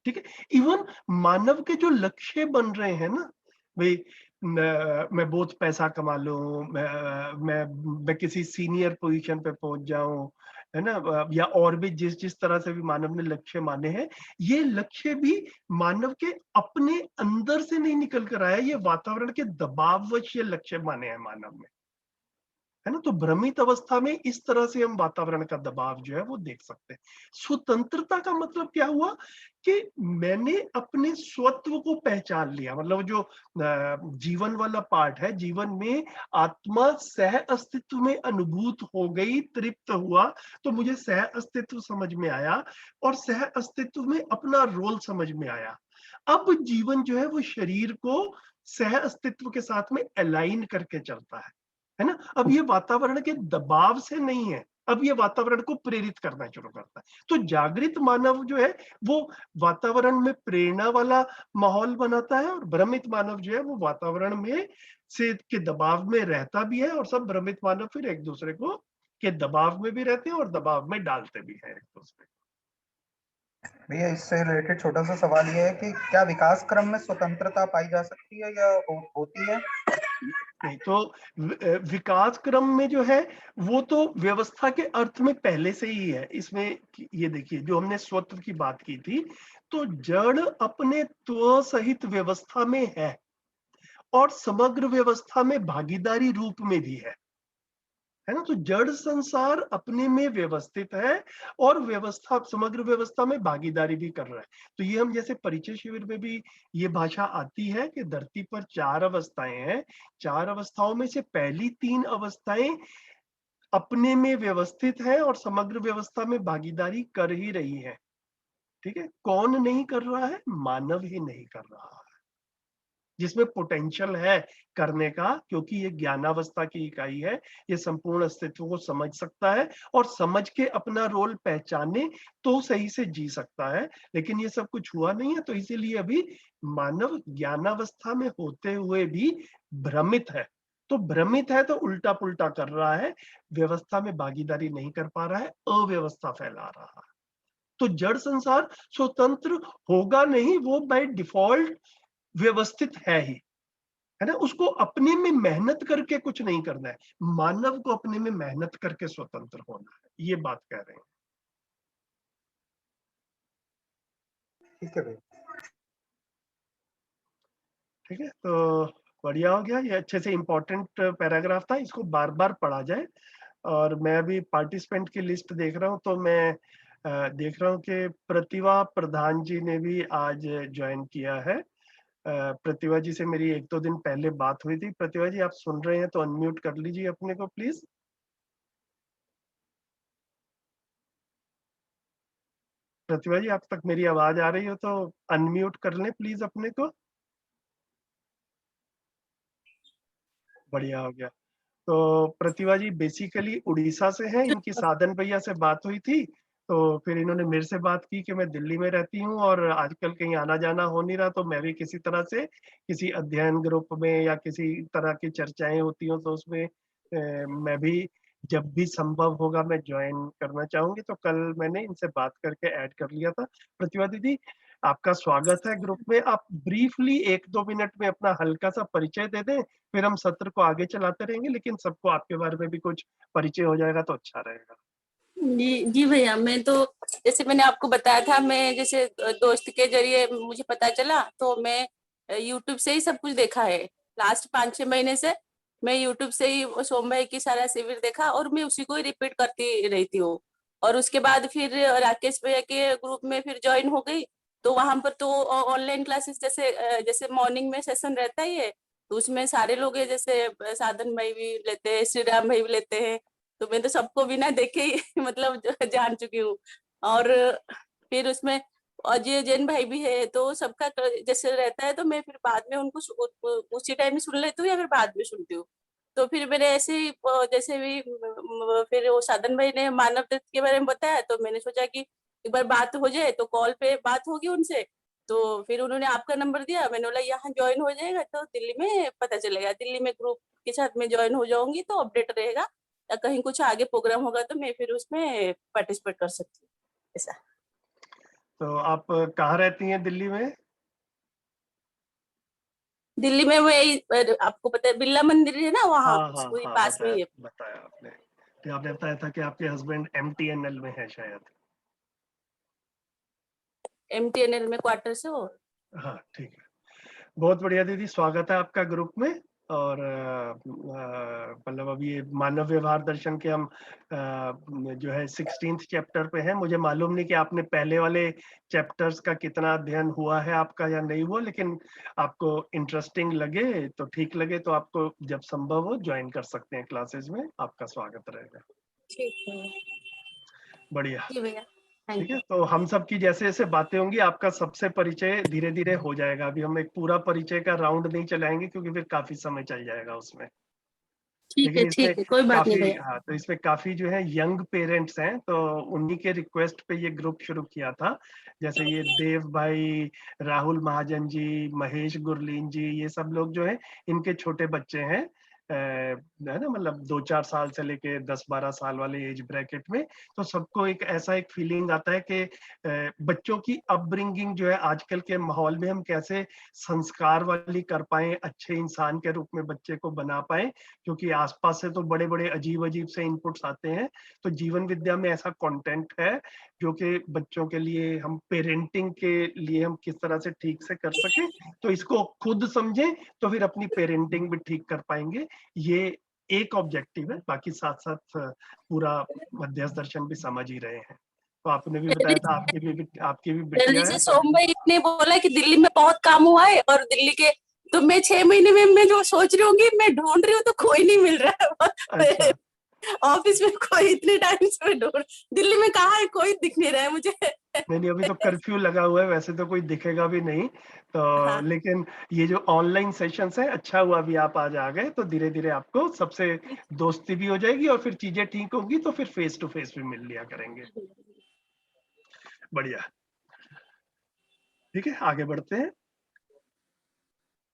ठीक है, इवन मानव के जो लक्ष्य बन रहे हैं ना भाई, मैं बहुत पैसा कमा लूं, मैं किसी सीनियर पोजीशन पे पहुंच जाऊं, है ना? या और भी जिस जिस तरह से भी मानव ने लक्ष्य माने हैं, ये लक्ष्य भी मानव के अपने अंदर से नहीं निकल कर आया, ये वातावरण के दबाववश ये लक्ष्य माने हैं मानव ने, है ना? तो भ्रमित अवस्था में इस तरह से हम वातावरण का दबाव जो है वो देख सकते हैं। स्वतंत्रता का मतलब क्या हुआ कि मैंने अपने स्वत्व को पहचान लिया, मतलब जो जीवन वाला पार्ट है, जीवन में आत्मा सह अस्तित्व में अनुभूत हो गई, तृप्त हुआ, तो मुझे सह अस्तित्व समझ में आया और सह अस्तित्व में अपना रोल समझ में आया। अब जीवन जो है वो शरीर को सह अस्तित्व के साथ में अलाइन करके चलता है ना? अब ये वातावरण के दबाव से नहीं है, अब ये वातावरण को प्रेरित करना शुरू करता है। तो जागृत मानव जो है वो वातावरण में प्रेरणा वाला माहौल बनाता है, और भ्रमित मानव जो है वो वातावरण में से के दबाव में रहता भी है, और सब भ्रमित मानव फिर एक दूसरे को के दबाव में भी रहते हैं और दबाव में डालते भी हैं एक दूसरे को। भैया इससे रिलेटेड छोटा सा सवाल ये है कि क्या विकास क्रम में स्वतंत्रता पाई जा सकती है या होती है? नहीं तो विकास क्रम में जो है वो तो व्यवस्था के अर्थ में पहले से ही है। इसमें ये देखिए, जो हमने स्वत्व की बात की थी, तो जड़ अपने त्व सहित व्यवस्था में है और समग्र व्यवस्था में भागीदारी रूप में भी है ना? तो जड़ संसार अपने में व्यवस्थित है और व्यवस्था, समग्र व्यवस्था में भागीदारी भी कर रहा है। तो ये हम जैसे परिचय शिविर में भी ये भाषा आती है कि धरती पर 4 अवस्थाएं हैं, 4 अवस्थाओं में से पहली 3 अवस्थाएं अपने में व्यवस्थित है और समग्र व्यवस्था में भागीदारी कर ही रही है। ठीक है, कौन नहीं कर रहा है? मानव ही नहीं कर रहा है, जिसमें पोटेंशियल है करने का, क्योंकि ये ज्ञानावस्था की इकाई है, ये संपूर्ण अस्तित्व को समझ सकता है और समझ के अपना रोल पहचाने तो सही से जी सकता है। लेकिन ये सब कुछ हुआ नहीं है, तो इसीलिए अभी मानव ज्ञानावस्था में होते हुए भी भ्रमित है। तो भ्रमित है तो उल्टा पुल्टा कर रहा है, व्यवस्था में भागीदारी नहीं कर पा रहा है, अव्यवस्था फैला रहा है। तो जड़ संसार स्वतंत्र होगा नहीं, वो बाय डिफॉल्ट व्यवस्थित है ही, है ना? उसको अपने में मेहनत करके कुछ नहीं करना है, मानव को अपने में मेहनत करके स्वतंत्र होना है, ये बात कह रहे हैं। ठीक है भैया। ठीक है, तो बढ़िया हो गया, ये अच्छे से इंपॉर्टेंट पैराग्राफ था, इसको बार बार पढ़ा जाए। और मैं अभी पार्टिसिपेंट की लिस्ट देख रहा हूँ, तो मैं देख रहा हूँ कि प्रतिभा प्रधान जी ने भी आज ज्वाइन किया है। प्रतिभा जी से मेरी 1-2 दिन पहले बात हुई थी। प्रतिभा जी, आप सुन रहे हैं तो अनम्यूट कर लीजिए अपने को प्लीज। प्रतिभा जी, आप तक मेरी आवाज आ रही हो तो अनम्यूट कर लें प्लीज अपने को। बढ़िया हो गया। तो प्रतिभा जी बेसिकली उड़ीसा से हैं, इनकी साधन भैया से बात हुई थी, तो फिर इन्होंने मेरे से बात की कि मैं दिल्ली में रहती हूँ और आजकल कहीं आना जाना हो नहीं रहा, तो मैं भी किसी तरह से किसी अध्ययन ग्रुप में या किसी तरह की चर्चाएं होती हो तो उसमें मैं भी जब भी संभव होगा मैं ज्वाइन करना चाहूंगी। तो कल मैंने इनसे बात करके ऐड कर लिया था। प्रतिभा दीदी, आपका स्वागत है ग्रुप में। आप ब्रीफली 1-2 मिनट में अपना हल्का सा परिचय दे दें, फिर हम सत्र को आगे चलाते रहेंगे, लेकिन सबको आपके बारे में भी कुछ परिचय हो जाएगा तो अच्छा रहेगा। जी जी भैया, मैं तो जैसे मैंने आपको बताया था, मैं जैसे दोस्त के जरिए मुझे पता चला, तो मैं यूट्यूब से ही सब कुछ देखा है। लास्ट 5-6 महीने से मैं यूट्यूब से ही सोम भाई की सारा शिविर देखा और मैं उसी को ही रिपीट करती रहती हूँ। और उसके बाद फिर राकेश भैया के ग्रुप में फिर ज्वाइन हो गई। तो वहां पर तो ऑनलाइन क्लासेस जैसे मॉर्निंग में सेशन रहता ही है, तो उसमें सारे लोग है, जैसे साधन भाई भी लेते हैं, श्री राम भाई भी लेते हैं। तो मैं तो सबको बिना देखे ही मतलब जान चुकी हूँ। और फिर उसमें अजय जैन भाई भी है, तो सबका जैसे रहता है, तो मैं फिर बाद में उनको उसी टाइम में सुन लेती हूँ या फिर बाद में सुनती हूँ। तो फिर मैंने ऐसे ही जैसे भी फिर वो साधन भाई ने मानव दत्त के बारे में बताया, तो मैंने सोचा कि एक बार बात हो जाए, तो कॉल पे बात होगी उनसे। तो फिर उन्होंने आपका नंबर दिया, मैंने बोला यहाँ ज्वाइन हो जाएगा तो दिल्ली में पता चलेगा, दिल्ली में ग्रुप के साथ में ज्वाइन हो जाऊंगी तो अपडेट रहेगा, या कहीं कुछ आगे प्रोग्राम होगा तो मैं फिर उसमें पार्टिसिपेट कर सकती हूँ, ऐसा। तो आप कहाँ रहती हैं दिल्ली में? दिल्ली में वही आपको पता है बिरला मंदिर है ना, वहाँ हाँ, हाँ, उसको हाँ, पास में ही है। बताया आपने। तो आपने बताया था कि आपके हस्बैंड MTNL में है शायद। MTNL में क्वार्टर से हो। हाँ, ठीक है। बहुत बढ़िया दीदी, स्वागत है आपका ग्रुप में। और मतलब अभी ये मानव व्यवहार दर्शन के हम जो है 16th चैप्टर पे हैं। मुझे मालूम नहीं कि आपने पहले वाले चैप्टर्स का कितना अध्ययन हुआ है आपका या नहीं हुआ, लेकिन आपको इंटरेस्टिंग लगे तो ठीक लगे तो आपको जब संभव हो ज्वाइन कर सकते हैं क्लासेस में। आपका स्वागत रहेगा। ठीक है बढ़िया। जी भैया, ठीक थैंक है, यू। तो हम सब की जैसे जैसे बातें होंगी आपका सबसे परिचय धीरे धीरे हो जाएगा। अभी हम एक पूरा परिचय का राउंड नहीं चलाएंगे क्योंकि फिर काफी समय चल जाएगा उसमें। लेकिन इसमें ठीक है, कोई बात नहीं काफी, भैया। हाँ, तो इसमें काफी जो है यंग पेरेंट्स हैं, तो उन्हीं के रिक्वेस्ट पे ये ग्रुप शुरू किया था। जैसे ये देव भाई, राहुल महाजन जी, महेश गुरलीन जी, ये सब लोग जो है इनके छोटे बच्चे हैं, है ना, मतलब 2-4 साल से लेके 10-12 साल वाले एज ब्रैकेट में। तो सबको एक ऐसा एक फीलिंग आता है कि बच्चों की अपब्रिंगिंग जो है आजकल के माहौल में हम कैसे संस्कार वाली कर पाए, अच्छे इंसान के रूप में बच्चे को बना पाए, क्योंकि आसपास से तो बड़े बड़े अजीब अजीब से इनपुट्स आते हैं। तो जीवन विद्या में ऐसा कंटेंट है जो कि बच्चों के लिए, हम पेरेंटिंग के लिए हम किस तरह से ठीक से कर सकें, तो इसको खुद समझें तो फिर अपनी पेरेंटिंग भी ठीक कर पाएंगे। ये एक ऑब्जेक्टिव है, बाकी साथ साथ पूरा मध्यस्थ दर्शन भी समझ ही रहे हैं। तो आपने भी बताया था आपकी भी बिटिया जल्दी है। से सोम भाई ने बोला कि दिल्ली में बहुत काम हुआ है, और दिल्ली के तो मैं 6 महीने में मैं जो सोच रही हूँ मैं ढूंढ रही हूँ तो कोई नहीं मिल रहा अच्छा। है। ऑफिस में कोई इतने टाइम से मैं ढूंढ, दिल्ली में कहाँ है, कोई दिख नहीं रहा है मुझे। नहीं, अभी तो कर्फ्यू लगा हुआ है, वैसे तो कोई दिखेगा भी नहीं तो। हाँ लेकिन ये जो ऑनलाइन सेशंस है, अच्छा हुआ अभी आप आज आ गए, तो धीरे धीरे आपको सबसे दोस्ती भी हो जाएगी और फिर चीजें ठीक होंगी तो फिर फेस टू फेस भी मिल लिया करेंगे। बढ़िया। ठीक है, आगे बढ़ते हैं।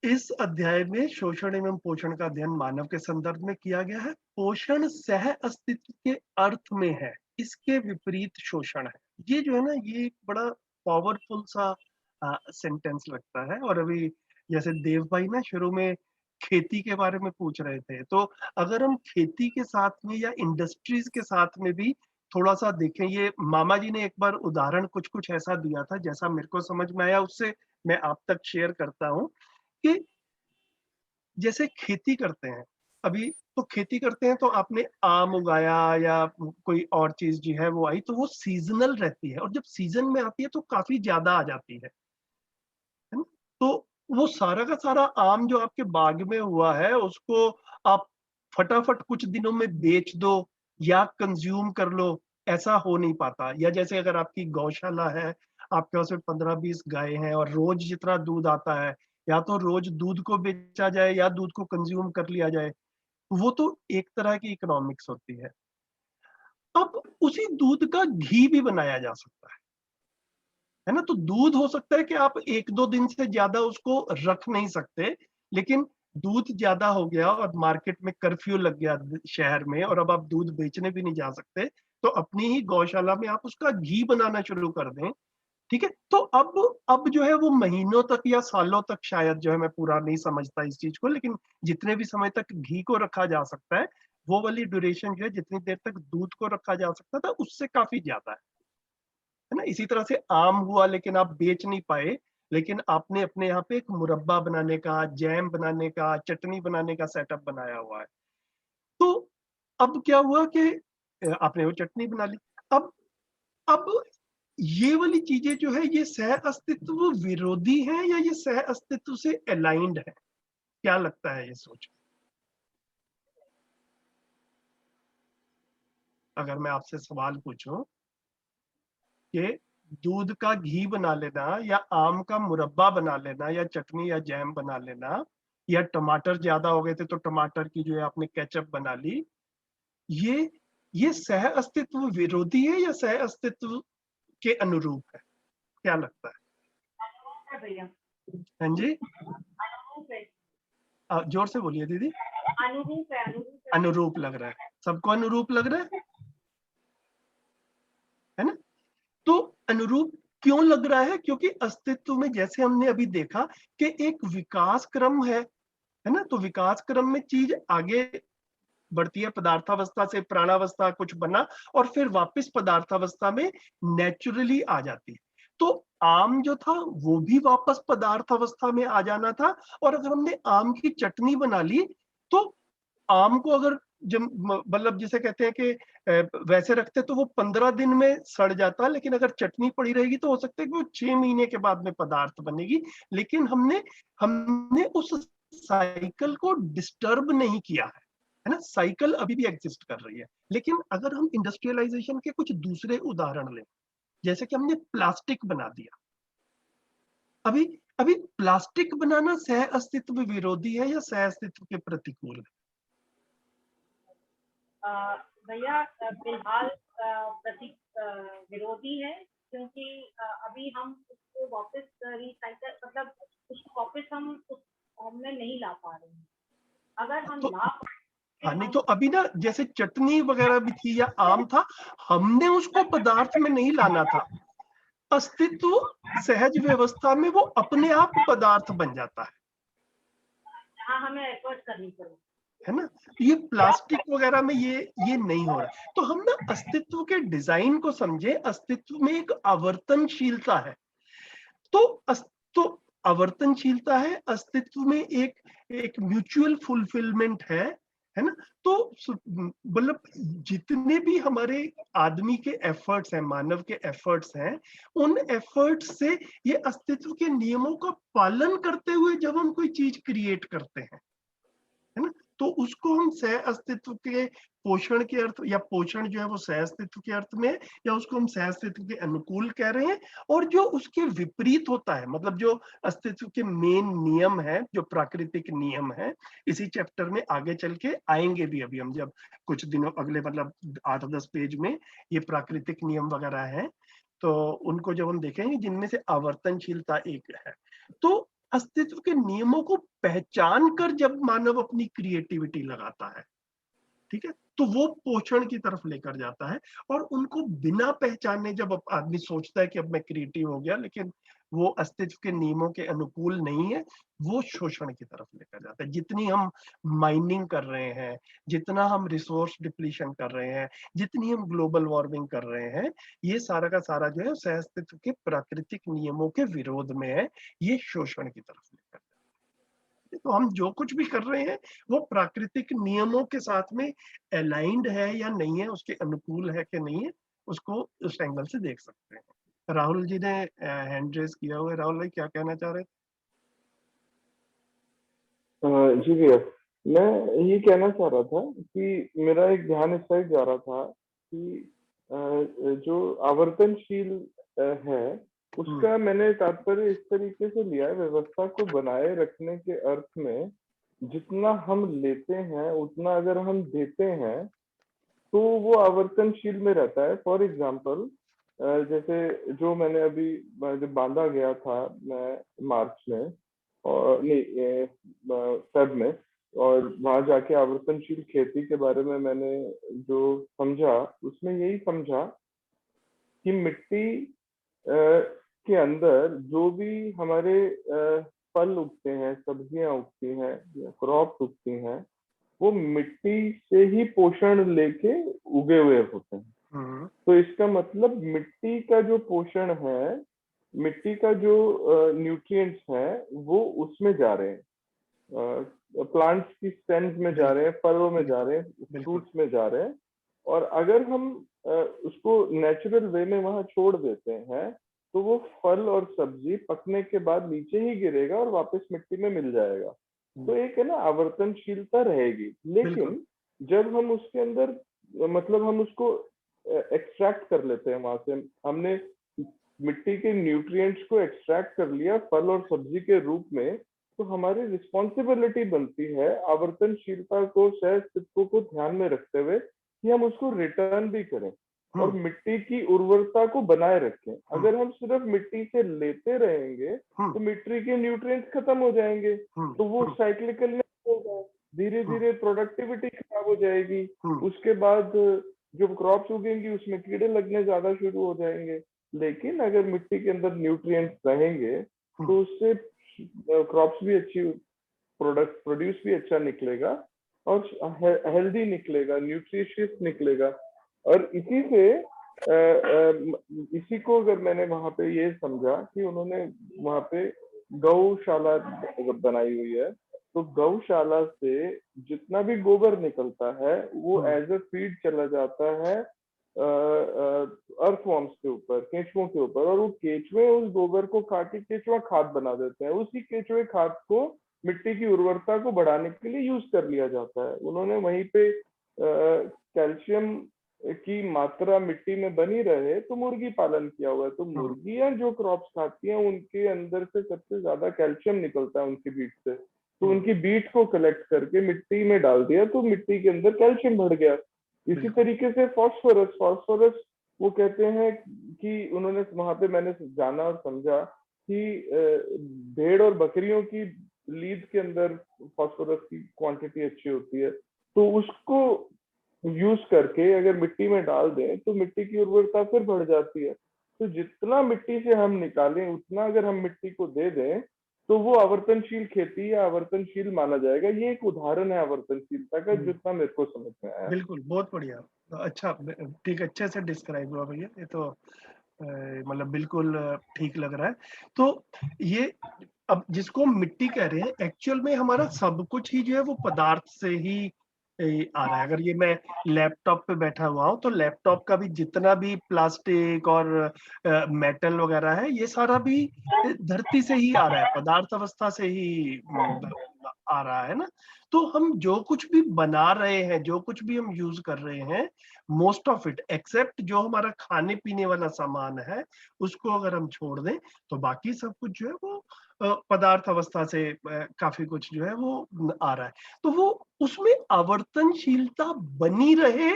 इस अध्याय में शोषण एवं पोषण का अध्ययन मानव के संदर्भ में किया गया है। पोषण सह अस्तित्व के अर्थ में है, इसके विपरीत शोषण है। ये जो है ना, ये एक बड़ा पावरफुल सा सेंटेंस लगता है। और अभी जैसे देव भाई ना शुरू में खेती के बारे में पूछ रहे थे, तो अगर हम खेती के साथ में या इंडस्ट्रीज के साथ में भी थोड़ा सा देखें, ये मामा जी ने एक बार उदाहरण कुछ कुछ ऐसा दिया था जैसा मेरे को समझ में आया, उससे मैं आप तक शेयर करता हूँ कि जैसे खेती करते हैं, अभी तो खेती करते हैं तो आपने आम उगाया या कोई और चीज जो है वो आई, तो वो सीजनल रहती है और जब सीजन में आती है तो काफी ज्यादा आ जाती है ना? तो वो सारा का सारा आम जो आपके बाग में हुआ है उसको आप फटाफट कुछ दिनों में बेच दो या कंज्यूम कर लो, ऐसा हो नहीं पाता। या जैसे अगर आपकी गौशाला है, आपके पास में 15-20 गाय हैं और रोज जितना दूध आता है, या तो रोज दूध को बेचा जाए या दूध को कंज्यूम कर लिया जाए, वो तो एक तरह की इकोनॉमिक्स होती है। अब उसी दूध का घी भी बनाया जा सकता है ना? तो दूध हो सकता है कि आप 1-2 दिन से ज्यादा उसको रख नहीं सकते, लेकिन दूध ज्यादा हो गया और मार्केट में कर्फ्यू लग गया शहर में, और अब आप दूध बेचने भी नहीं जा सकते, तो अपनी ही गौशाला में आप उसका घी बनाना शुरू कर दें, ठीक है। तो अब जो है वो महीनों तक या सालों तक शायद जो है, मैं पूरा नहीं समझता इस चीज को, लेकिन जितने भी समय तक घी को रखा जा सकता है वो वाली ड्यूरेशन जो है, जितनी देर तक दूध को रखा जा सकता था उससे काफी ज्यादा है ना। इसी तरह से आम हुआ, लेकिन आप बेच नहीं पाए, लेकिन आपने अपने यहाँ पे एक मुरब्बा बनाने का, जैम बनाने का, चटनी बनाने का सेटअप बनाया हुआ है। तो अब क्या हुआ कि आपने वो चटनी बना ली। अब ये वाली चीजें जो है, ये सह अस्तित्व विरोधी है या ये सह अस्तित्व से अलाइंड है? क्या लगता है ये सोच? अगर मैं आपसे सवाल पूछूं कि दूध का घी बना लेना या आम का मुरब्बा बना लेना या चटनी या जैम बना लेना, या टमाटर ज्यादा हो गए थे तो टमाटर की जो है आपने केचप बना ली, ये सह अस्तित्व विरोधी है या सह अस्तित्व के अनुरूप है? क्या लगता है भैया? हाँ जी, अनुरूप है, जोर से बोलिए दीदी। अनुरूप है, अनुरूप लग रहा है, सबको अनुरूप लग रहा है ना। तो अनुरूप क्यों लग रहा है? क्योंकि अस्तित्व में, जैसे हमने अभी देखा कि एक विकास क्रम है ना। तो विकास क्रम में चीज आगे बढ़ती है, पदार्थावस्था से प्राणावस्था कुछ बना और फिर वापस पदार्थावस्था में नेचुरली आ जाती है। तो आम जो था वो भी वापस पदार्थावस्था में आ जाना था, और अगर हमने आम की चटनी बना ली तो आम को अगर जब मतलब जिसे कहते हैं कि वैसे रखते तो वो 15 दिन में सड़ जाता, लेकिन अगर चटनी पड़ी रहेगी तो हो सकता है कि वो 6 महीने के बाद में पदार्थ बनेगी। लेकिन हमने उस साइकिल को डिस्टर्ब नहीं किया है ना। साइकिल अभी भी एग्जिस्ट कर रही है। लेकिन अगर हम इंडस्ट्रियलाइजेशन के कुछ दूसरे उदाहरण लें, जैसे कि हमने प्लास्टिक बना दिया, अभी अभी प्लास्टिक बनाना सह अस्तित्व विरोधी है या सह अस्तित्व के प्रतिकूल है? भैया फिलहाल विरोधी है, क्योंकि अभी हम उसको वापस रिसाइकल, मतलब उसको वापस हम उस फॉर्म में नहीं ला पा रहे हैं। अगर हम ला हाँ, नहीं तो अभी ना जैसे चटनी वगैरह भी थी या आम था, हमने उसको पदार्थ में नहीं लाना था। अस्तित्व सहज व्यवस्था में वो अपने आप पदार्थ बन जाता है, जहाँ हमें एफर्ट करनी पड़े, है ना। ये प्लास्टिक वगैरह में ये नहीं हो रहा है। तो हम ना अस्तित्व के डिजाइन को समझे। अस्तित्व में एक आवर्तनशीलता है। तो तो आवर्तनशीलता है, अस्तित्व में एक म्यूचुअल फुलफिलमेंट है ना। तो मतलब जितने भी हमारे आदमी के एफर्ट्स हैं, मानव के एफर्ट्स हैं, उन एफर्ट्स से ये अस्तित्व के नियमों का पालन करते हुए जब हम कोई चीज क्रिएट करते हैं, है ना, तो उसको हम सह अस्तित्व के पोषण के अर्थ, या पोषण जो है वो सह अस्तित्व के अर्थ में है, या उसको हम सह अस्तित्व के अनुकूल कह रहे हैं। और जो उसके विपरीत होता है, मतलब जो अस्तित्व के मेन नियम है, जो प्राकृतिक नियम है, इसी चैप्टर में आगे चल के आएंगे भी। अभी हम जब कुछ दिनों अगले मतलब 8-10 पेज में ये प्राकृतिक नियम वगैरह है, तो उनको जब हम देखेंगे, जिनमें से आवर्तनशीलता एक है। तो अस्तित्व के नियमों को पहचान कर जब मानव अपनी क्रिएटिविटी लगाता है, ठीक है, तो वो पोषण की तरफ लेकर जाता है। और उनको बिना पहचाने जब आदमी सोचता है कि अब मैं क्रिएटिव हो गया, लेकिन वो अस्तित्व के नियमों के अनुकूल नहीं है, वो शोषण की तरफ लेकर जाता है। जितनी हम माइनिंग कर रहे हैं, जितना हम रिसोर्स डिप्लीशन कर रहे हैं, जितनी हम ग्लोबल वार्मिंग कर रहे हैं, ये सारा का सारा जो है सह अस्तित्व के प्राकृतिक नियमों के विरोध में है। ये शोषण की तरफ लेकर जाता है। तो हम जो कुछ भी कर रहे हैं वो प्राकृतिक नियमों के साथ में अलाइंड है या नहीं है, उसके अनुकूल है कि नहीं है, उसको उस एंगल से देख सकते हैं। राहुल जी ने हैंड रेज किया हुआ है। राहुल भाई क्या कहना चाह रहे थे? जी भैया, मैं ये कहना चाह रहा था कि मेरा एक ध्यान इस साइड जा रहा था कि जो आवर्तनशील है, उसका मैंने तात्पर्य इस तरीके से लिया है, व्यवस्था को बनाए रखने के अर्थ में जितना हम लेते हैं उतना अगर हम देते हैं तो वो आवर्तनशील में रहता है। फॉर एग्जाम्पल, जैसे जो मैंने अभी जब बांदा गया था मैं मार्च में, और नहीं फेब में, और वहां जाके आवर्तनशील खेती के बारे में मैंने जो समझा, उसमें यही समझा कि मिट्टी के अंदर जो भी हमारे फल उगते हैं, सब्जियां उगती हैं या क्रॉप्स उगती हैं, वो मिट्टी से ही पोषण लेके उगे हुए होते हैं। हम्म, तो इसका मतलब मिट्टी का जो पोषण है, मिट्टी का जो न्यूट्रिएंट्स हैं, वो उसमें जा रहे हैं, प्लांट्स की स्टेम्स में जा रहे हैं, फलों में जा रहे हैं, बिल्कुल फ्रूट्स में जा रहे हैं। और अगर हम उसको नेचुरल वे में वहां छोड़ देते हैं, तो वो फल और सब्जी पकने के बाद नीचे ही गिरेगा और वापस मिट्टी में मिल जाएगा। तो एक है ना, आवर्तनशीलता रहेगी। बिल्कुल लेकिन जब हम उसके अंदर मतलब हम उसको एक्सट्रैक्ट कर लेते हैं वहां से, हमने मिट्टी के न्यूट्रिएंट्स को एक्सट्रैक्ट कर लिया फल और सब्जी के रूप में, तो हमारी रिस्पॉन्सिबिलिटी बनती है आवर्तनशीलता को, सहअस्तित्व को ध्यान में रखते हुए कि हम उसको रिटर्न भी करें और मिट्टी की उर्वरता को बनाए रखें। अगर हम सिर्फ मिट्टी से लेते रहेंगे तो मिट्टी के न्यूट्रिएंट्स खत्म हो जाएंगे, तो वो साइक्लिकल नहीं होगा, धीरे धीरे प्रोडक्टिविटी खराब हो जाएगी। उसके बाद जो क्रॉप्स उगेंगी उसमें कीड़े लगने ज्यादा शुरू हो जाएंगे। लेकिन अगर मिट्टी के अंदर न्यूट्रिएंट्स रहेंगे तो उससे क्रॉप्स भी अच्छी, प्रोडक्ट प्रोड्यूस भी अच्छा निकलेगा और हेल्दी निकलेगा, न्यूट्रिशियस निकलेगा। और इसी से इसी को अगर मैंने वहां पे ये समझा कि उन्होंने वहां पे गौशाला बनाई हुई है, तो गौशाला से जितना भी गोबर निकलता है वो एज अ फीड चला जाता है अर्थवॉर्म्स के ऊपर, केंचुओं के ऊपर, और वो केंचुए उस गोबर को खा के केंचुआ खाद बना देते हैं। उसी केंचुए खाद को मिट्टी की उर्वरता को बढ़ाने के लिए यूज कर लिया जाता है। उन्होंने वहीं पे कैल्शियम की मात्रा मिट्टी में बनी रहे तो मुर्गी पालन किया हुआ है। तो मुर्गियां जो क्रॉप्स खाती हैं उनके अंदर से सबसे ज्यादा कैल्शियम निकलता है उनकी बीट से, तो उनकी बीट को कलेक्ट करके मिट्टी में डाल दिया तो मिट्टी के अंदर कैल्शियम बढ़ गया। इसी तरीके से फॉस्फोरस वो कहते हैं कि उन्होंने वहां पे मैंने जाना और समझा कि भेड़ और बकरियों की लीद के अंदर फॉस्फोरस की क्वांटिटी अच्छी होती है, तो उसको यूज करके अगर मिट्टी में डाल दें तो मिट्टी की उर्वरता फिर बढ़ जाती है। तो जितना मिट्टी से हम निकालें उतना अगर हम मिट्टी को दे दें तो वो आवर्तनशील खेती या आवर्तनशील माना जाएगा। ये एक उदाहरण है आवर्तनशीलता का, जितना मेरे को समझ में आया। बिल्कुल, बहुत बढ़िया, अच्छा, ठीक, अच्छे से डिस्क्राइब हुआ भैया। ये तो मतलब बिल्कुल ठीक लग रहा है। तो ये अब जिसको मिट्टी कह रहे हैं, एक्चुअल में हमारा सब कुछ ही जो है वो पदार्थ से ही आ रहा है। अगर ये मैं लैपटॉप पे बैठा हुआ हूँ तो लैपटॉप का भी जितना भी प्लास्टिक और मेटल वगैरह है, ये सारा भी धरती से ही आ रहा है, पदार्थ अवस्था से ही आ रहा है ना। तो हम जो कुछ भी बना रहे हैं, जो कुछ भी हम यूज कर रहे हैं, मोस्ट ऑफ इट, एक्सेप्ट जो हमारा खाने पीने वाला सामान है, उसको अगर हम छोड़ दें तो बाकी सब कुछ जो है वो पदार्थ अवस्था से काफी कुछ जो है वो आ रहा है। तो वो उसमें आवर्तनशीलता बनी रहे,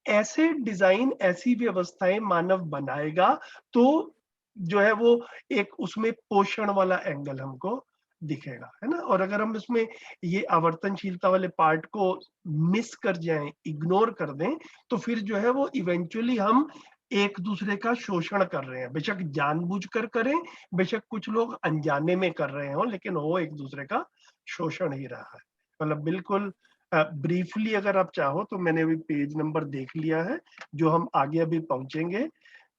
ऐसे डिजाइन, ऐसी व्यवस्थाएं मानव बनाएगा तो जो है वो एक उसमें पोषण वाला एंगल हमको दिखेगा, है ना। और अगर हम उसमें ये आवर्तनशीलता वाले पार्ट को मिस कर जाएं, इग्नोर कर दें, तो फिर जो है वो इवेंचुअली हम एक दूसरे का शोषण कर रहे हैं। बेशक जानबूझकर करें, बेशक कुछ लोग अनजाने में कर रहे हो, लेकिन वो एक दूसरे का शोषण ही रहा है। मतलब बिल्कुल ब्रीफली अगर आप चाहो तो मैंने अभी पेज नंबर देख लिया है, जो हम आगे अभी पहुंचेंगे।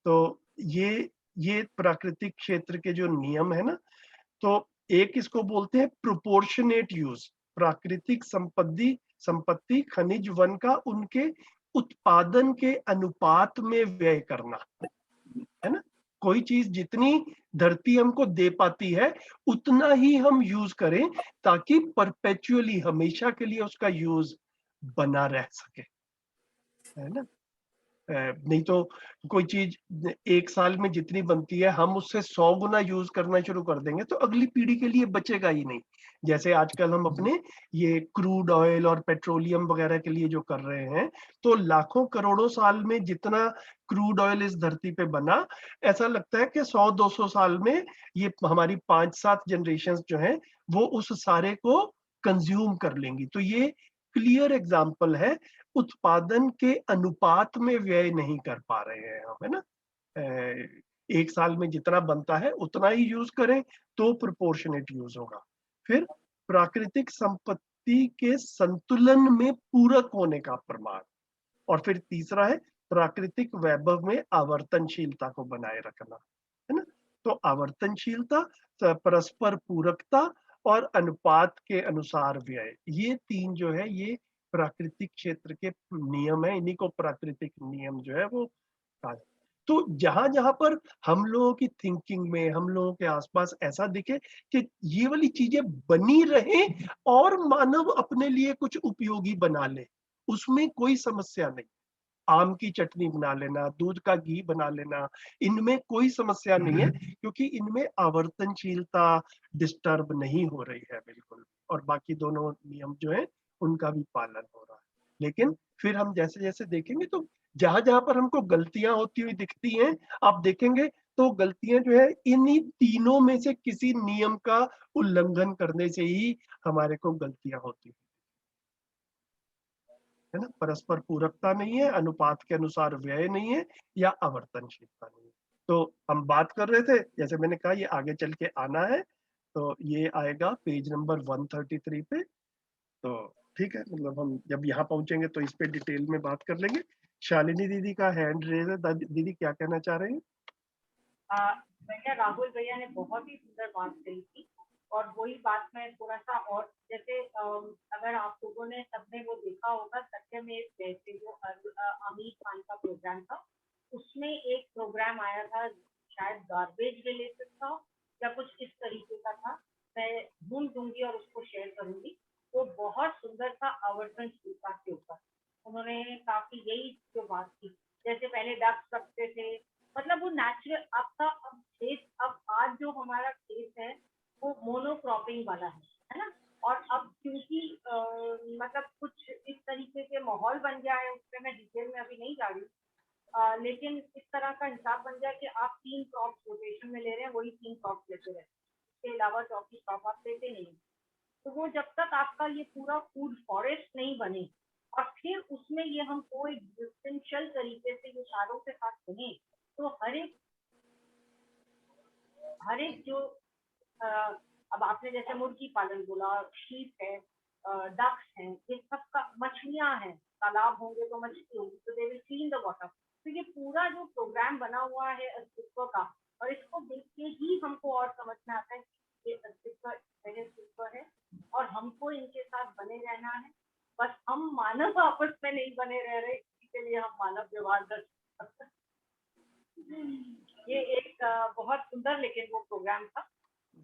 तो ये प्राकृतिक क्षेत्र के जो नियम है ना, तो एक इसको बोलते हैं प्रोपोर्शनेट यूज। प्राकृतिक संपत्ति खनिज वन का उनके उत्पादन के अनुपात में व्यय करना, है ना। कोई चीज जितनी धरती हमको दे पाती है उतना ही हम यूज करें, ताकि परपेचुअली, हमेशा के लिए उसका यूज बना रह सके, है ना। नहीं तो कोई चीज एक साल में जितनी बनती है, हम उससे 100 गुना यूज करना शुरू कर देंगे तो अगली पीढ़ी के लिए बचेगा ही नहीं। जैसे आजकल हम अपने ये क्रूड ऑयल और पेट्रोलियम वगैरह के लिए जो कर रहे हैं, तो लाखों करोड़ों साल में जितना क्रूड ऑयल इस धरती पे बना, ऐसा लगता है कि 100-200 साल में ये हमारी 5-7 जनरेशन जो है वो उस सारे को कंज्यूम कर लेंगी। तो ये क्लियर एग्जाम्पल है, उत्पादन के अनुपात में व्यय नहीं कर पा रहे हैं हम, है ना। एक साल में जितना बनता है उतना ही यूज करें तो प्रोपोर्शनेट यूज होगा। फिर प्राकृतिक संपत्ति के संतुलन में पूरक होने का प्रमाण। और फिर तीसरा है प्राकृतिक वैभव में आवर्तनशीलता को बनाए रखना, है ना। तो आवर्तनशीलता, परस्पर पूरकता और अनुपात के अनुसार व्यय, ये तीन जो है ये प्राकृतिक क्षेत्र के नियम है। इन्हीं को प्राकृतिक नियम जो है वो कहा। तो जहां जहां पर हम लोगों की थिंकिंग में, हम लोगों के आसपास ऐसा दिखे कि ये वाली चीजें बनी रहे और मानव अपने लिए कुछ उपयोगी बना ले, उसमें कोई समस्या नहीं। आम की चटनी बना लेना, दूध का घी बना लेना, इनमें कोई समस्या नहीं है, क्योंकि इनमें आवर्तनशीलता डिस्टर्ब नहीं हो रही है बिल्कुल, और बाकी दोनों नियम जो है उनका भी पालन हो रहा है। लेकिन फिर हम जैसे जैसे देखेंगे तो जहां जहां पर हमको गलतियां होती हुई दिखती हैं, आप देखेंगे तो गलतियां जो है इन्हीं तीनों में से किसी नियम का उल्लंघन करने से ही हमारे को गलतियां होती हैं, है ना। परस्पर पूरकता नहीं है, अनुपात के अनुसार व्यय नहीं है, या आवर्तनशीलता नहीं है। तो हम बात कर रहे थे, जैसे मैंने कहा ये आगे चल के आना है, तो ये आएगा पेज नंबर 133 पे। तो ठीक है, मतलब हम जब यहाँ पहुंचेंगे तो इस पे डिटेल में बात कर लेंगे। शालिनी दीदी का हैंड रेज है। दीदी क्या कहना चाह रहे हैं? भैया राहुल भैया ने बहुत ही सुंदर बात कही थी, और वही बात मैं थोड़ा सा, और जैसे अगर आप लोगों ने सबने वो देखा होगा सत्य में एक जैसे जो आमिर खान का प्रोग्राम था, उसमें एक प्रोग्राम आया था शायद गार्बेज रिलेटेड था या कुछ इस तरीके का था, मैं ढूंढ दूंगी और उसको शेयर करूंगी। वो बहुत सुंदर था आवर्तनशीलता के ऊपर, उन्होंने काफी यही जो बात की, जैसे पहले डक्स रखते थे, मतलब वो नेचुरल आपका अब खेत, अब आज जो हमारा खेत है वो मोनोक्रॉपिंग वाला है ना। और अब क्योंकि मतलब कुछ इस तरीके के माहौल बन गया है, उसमें मैं डिटेल में अभी नहीं जा रही, लेकिन इस तरह का हिसाब बन गया कि आप 3 क्रॉप रोटेशन में ले रहे हैं, वही 3 क्रॉप लेते रहे, इसके अलावा चौथी क्रॉप आप लेते नहीं। तो वो जब तक आपका ये पूरा फूड फॉरेस्ट नहीं बने और फिर उसमें ये हम कोई एग्जिस्टेंशियल तरीके से ये चारों के साथ बने, तो हर एक जो अब आपने जैसे मुर्गी पालन बोला, शीप है, डक्स हैं, ये सब का, मछलियां हैं, तालाब होंगे तो मछली होगी, तो they will clean the water. तो ये पूरा जो प्रोग्राम बना हुआ है अस्तित्व का, और इसको देख के ही हमको और समझ में आता है कि ये अस्तित्व है और हमको इनके साथ बने रहना है। बस हम मानव आपस में नहीं बने रह रहे, इसके लिए हम मानव व्यवहार कर ये एक बहुत सुंदर लेकिन वो प्रोग्राम था,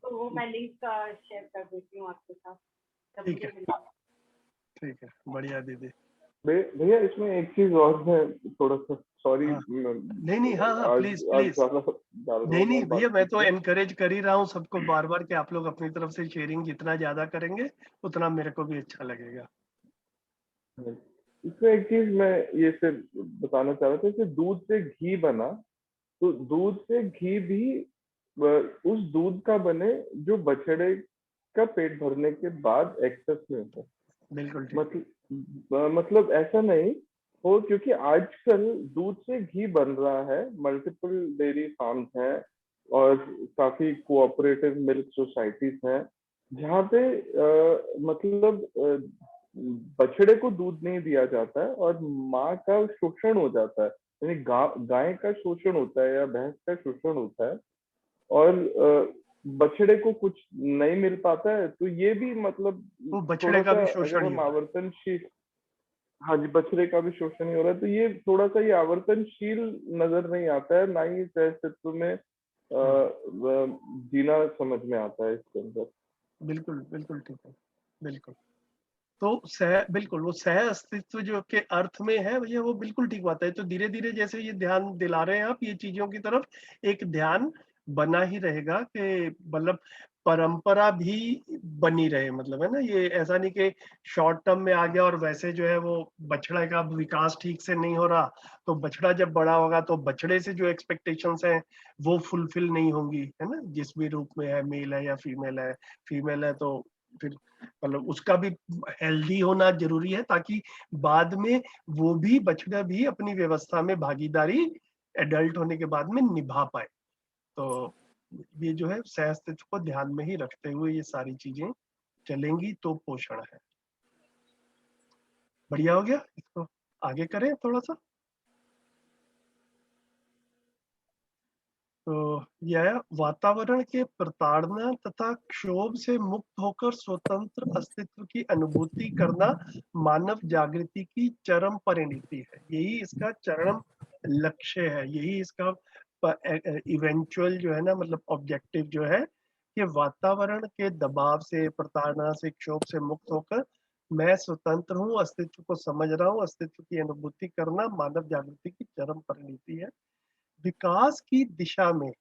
तो वो मैं लिंक शेयर कर देती हूँ आपके साथ। ठीक है, ठीक है, बढ़िया दीदी। भैया इसमें एक चीज और है, थोड़ा सा सॉरी। हाँ, नहीं हाँ, प्लीज प्लीज। नहीं भैया, मैं तो एनकरेज कर ही रहा हूँ सबको बार बार कि आप लोग अपनी तरफ से शेयरिंग जितना ज्यादा करेंगे उतना मेरे को भी अच्छा लगेगा। इसमें एक चीज मैं ये सिर्फ बताना चाह रहा था कि दूध से घी बना, तो दूध से घी भी उस दूध का बने जो बछड़े का पेट भरने के बाद एक्सेस में होता है। बिल्कुल मतलब ऐसा नहीं हो, क्योंकि आजकल दूध से घी बन रहा है, मल्टीपल डेयरी फार्म्स हैं और काफी कोऑपरेटिव मिल्क सोसाइटीज हैं जहाँ पे मतलब बछड़े को दूध नहीं दिया जाता है और माँ का शोषण हो जाता है, यानी गाय का शोषण होता है या भैंस का शोषण होता है, और बछड़े को कुछ नहीं मिल पाता है। तो ये भी मतलब वो बछड़े का भी शोषण ही आवर्तनशील, हाँ जी, बछड़े का भी शोषण ही हो रहा है। तो ये थोड़ा सा ये आवर्तनशील नजर नहीं आता है, ना ही सहअस्तित्व में जीना समझ में आता है इसके अंदर। बिल्कुल बिल्कुल ठीक है, बिल्कुल। तो बिल्कुल वो सह अस्तित्व जो के अर्थ में है भैया, वो बिल्कुल ठीक बात है। तो धीरे धीरे जैसे ये ध्यान दिला रहे हैं आप ये चीजों की तरफ, एक ध्यान बना ही रहेगा कि मतलब परंपरा भी बनी रहे, मतलब है ना। ये ऐसा नहीं कि शॉर्ट टर्म में आ गया और वैसे जो है वो बछड़ा का विकास ठीक से नहीं हो रहा, तो बछड़ा जब बड़ा होगा तो बछड़े से जो एक्सपेक्टेशंस हैं वो फुलफिल नहीं होंगी, है ना। जिस भी रूप में है, मेल है या फीमेल है तो फिर मतलब उसका भी हेल्दी होना जरूरी है, ताकि बाद में वो भी बछड़ा भी अपनी व्यवस्था में भागीदारी एडल्ट होने के बाद में निभा पाए। तो ये जो है सह अस्तित्व को ध्यान में ही रखते हुए ये सारी चीजें चलेंगी तो पोषण है। बढ़िया हो गया, इसको आगे करें थोड़ा सा। तो यह वातावरण के प्रताड़ना तथा क्षोभ से मुक्त होकर स्वतंत्र अस्तित्व की अनुभूति करना मानव जागृति की चरम परिणति है। यही इसका चरम लक्ष्य है, यही इसका इवेंचुअल जो है ना, मतलब ऑब्जेक्टिव जो है कि वातावरण के दबाव से, प्रताड़ना से, क्षोभ से मुक्त होकर मैं स्वतंत्र हूँ, अस्तित्व को समझ रहा हूँ, अस्तित्व की अनुभूति करना मानव जागृति की चरम परिणति है। विकास की दिशा में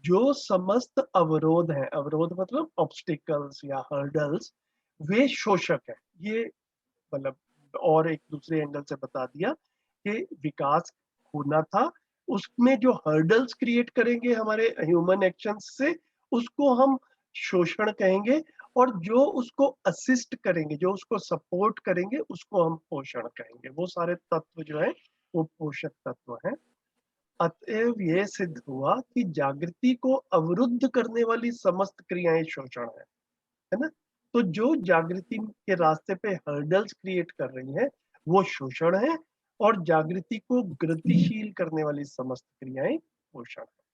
जो समस्त अवरोध है, अवरोध मतलब ऑब्स्टिकल्स या हर्डल्स, वे शोषक है। ये मतलब और एक दूसरे एंगल से बता दिया कि विकास होना था, उसमें जो हर्डल्स क्रिएट करेंगे हमारे ह्यूमन एक्शंस से, उसको हम शोषण कहेंगे, और जो उसको असिस्ट करेंगे, जो उसको सपोर्ट करेंगे, उसको हम पोषण कहेंगे। वो सारे तत्व जो है वो पोषक तत्व हैं। अतएव ये सिद्ध हुआ कि जागृति को अवरुद्ध करने वाली समस्त क्रियाएं शोषण है ना। तो जो जागृति के रास्ते पे हर्डल्स क्रिएट कर रही हैं वो शोषण है, और जागृति को गतिशील करने वाली समस्त क्रियाएं पोषण है।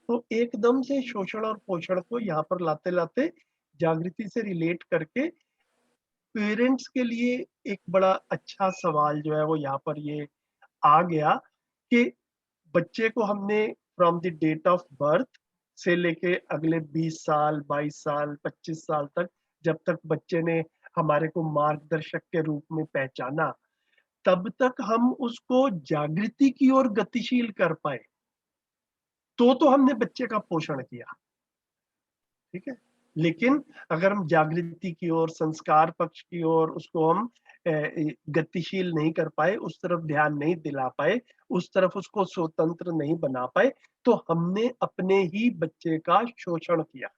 तो एकदम से शोषण और पोषण को यहाँ पर लाते लाते जागृति से रिलेट करके पेरेंट्स के लिए एक बड़ा अच्छा सवाल जो है वो यहाँ पर ये आ गया कि बच्चे को हमने from the date of birth से लेके अगले 20 साल, 22 साल, 25 साल तक, जब तक बच्चे ने हमारे को मार्गदर्शक के रूप में पहचाना, तब तक हम उसको जागृति की ओर गतिशील कर पाए, तो हमने बच्चे का पोषण किया, ठीक है। लेकिन अगर हम जागृति की ओर, संस्कार पक्ष की ओर उसको हम गतिशील नहीं कर पाए, उस तरफ ध्यान नहीं दिला पाए, उस तरफ उसको स्वतंत्र नहीं बना पाए, तो हमने अपने ही बच्चे का शोषण किया।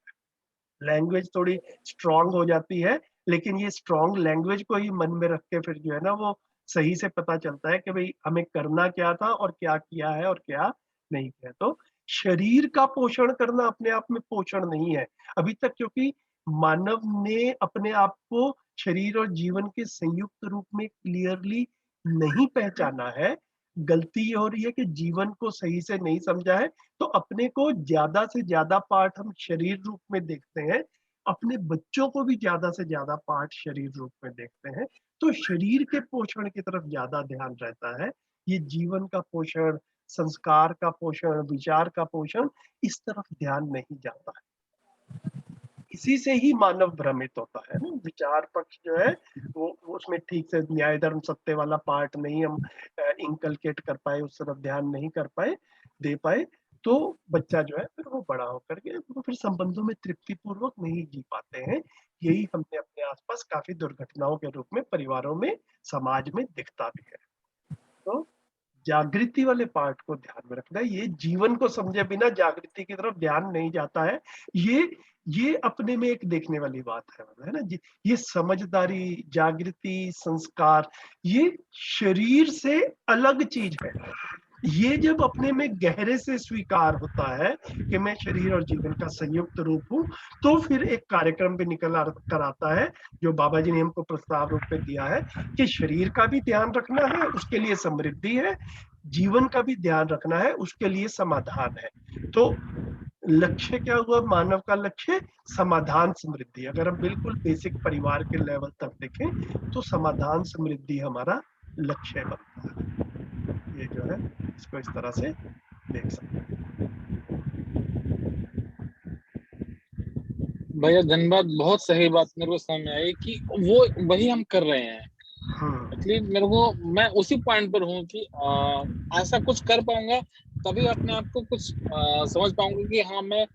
लैंग्वेज थोड़ी स्ट्रांग हो जाती है, लेकिन ये स्ट्रांग लैंग्वेज को ही मन में रख के फिर जो है ना वो सही से पता चलता है कि भाई हमें करना क्या था और क्या किया है और क्या नहीं किया। तो शरीर का पोषण करना अपने आप में पोषण नहीं है अभी तक, क्योंकि मानव ने अपने आप को शरीर और जीवन के संयुक्त रूप में क्लियरली नहीं पहचाना है। गलती ये हो रही है कि जीवन को सही से नहीं समझा है, तो अपने को ज्यादा से ज्यादा पार्ट हम शरीर रूप में देखते हैं, अपने बच्चों को भी ज्यादा से ज्यादा पार्ट शरीर रूप में देखते हैं। तो शरीर के पोषण की तरफ ज्यादा ध्यान रहता है। ये जीवन का पोषण, संस्कार का पोषण, विचार का पोषण, इस तरफ ध्यान नहीं जाता है। इसी से ही मानव भ्रमित होता है ना। विचार पक्ष जो है वो उसमें ठीक से न्याय धर्म सत्य वाला पार्ट नहीं हम इंकलकेट कर पाए, उस तरफ ध्यान नहीं कर पाए, दे पाए, तो बच्चा जो है फिर वो बड़ा होकर के वो फिर संबंधों में तृप्ति पूर्वक नहीं जी पाते हैं। यही हमने अपने आसपास काफी दुर्घटनाओं के रूप में परिवारों में, समाज में दिखता भी है। तो जागृति वाले पार्ट को ध्यान में रखना है। ये जीवन को समझे बिना जागृति की तरफ ध्यान नहीं जाता है। ये अपने में एक देखने वाली बात है ना जी। ये समझदारी, जागृति, संस्कार, ये शरीर से अलग चीज है। ये जब अपने में गहरे से स्वीकार होता है कि मैं शरीर और जीवन का संयुक्त रूप हूँ, तो फिर एक कार्यक्रम भी निकल कर आता है जो बाबा जी ने हमको प्रस्ताव रूप में दिया है कि शरीर का भी ध्यान रखना है, उसके लिए समृद्धि है, जीवन का भी ध्यान रखना है, उसके लिए समाधान है। तो लक्ष्य क्या हुआ मानव का? लक्ष्य समाधान, समृद्धि। अगर हम बिल्कुल बेसिक परिवार के लेवल तक देखें तो समाधान, समृद्धि हमारा लक्ष्य बनता है। ये जो है इसको इस तरह से देख सकते हैं। भैया धन्यवाद, बहुत सही बात मेरे को समझ में आई कि वो वही हम कर रहे हैं। इसलिए मेरे को, मैं उसी पॉइंट पर हूँ कि ऐसा कुछ कर पाऊंगा तभी अपने आप को कुछ समझ पाऊंगा कि हाँ मैं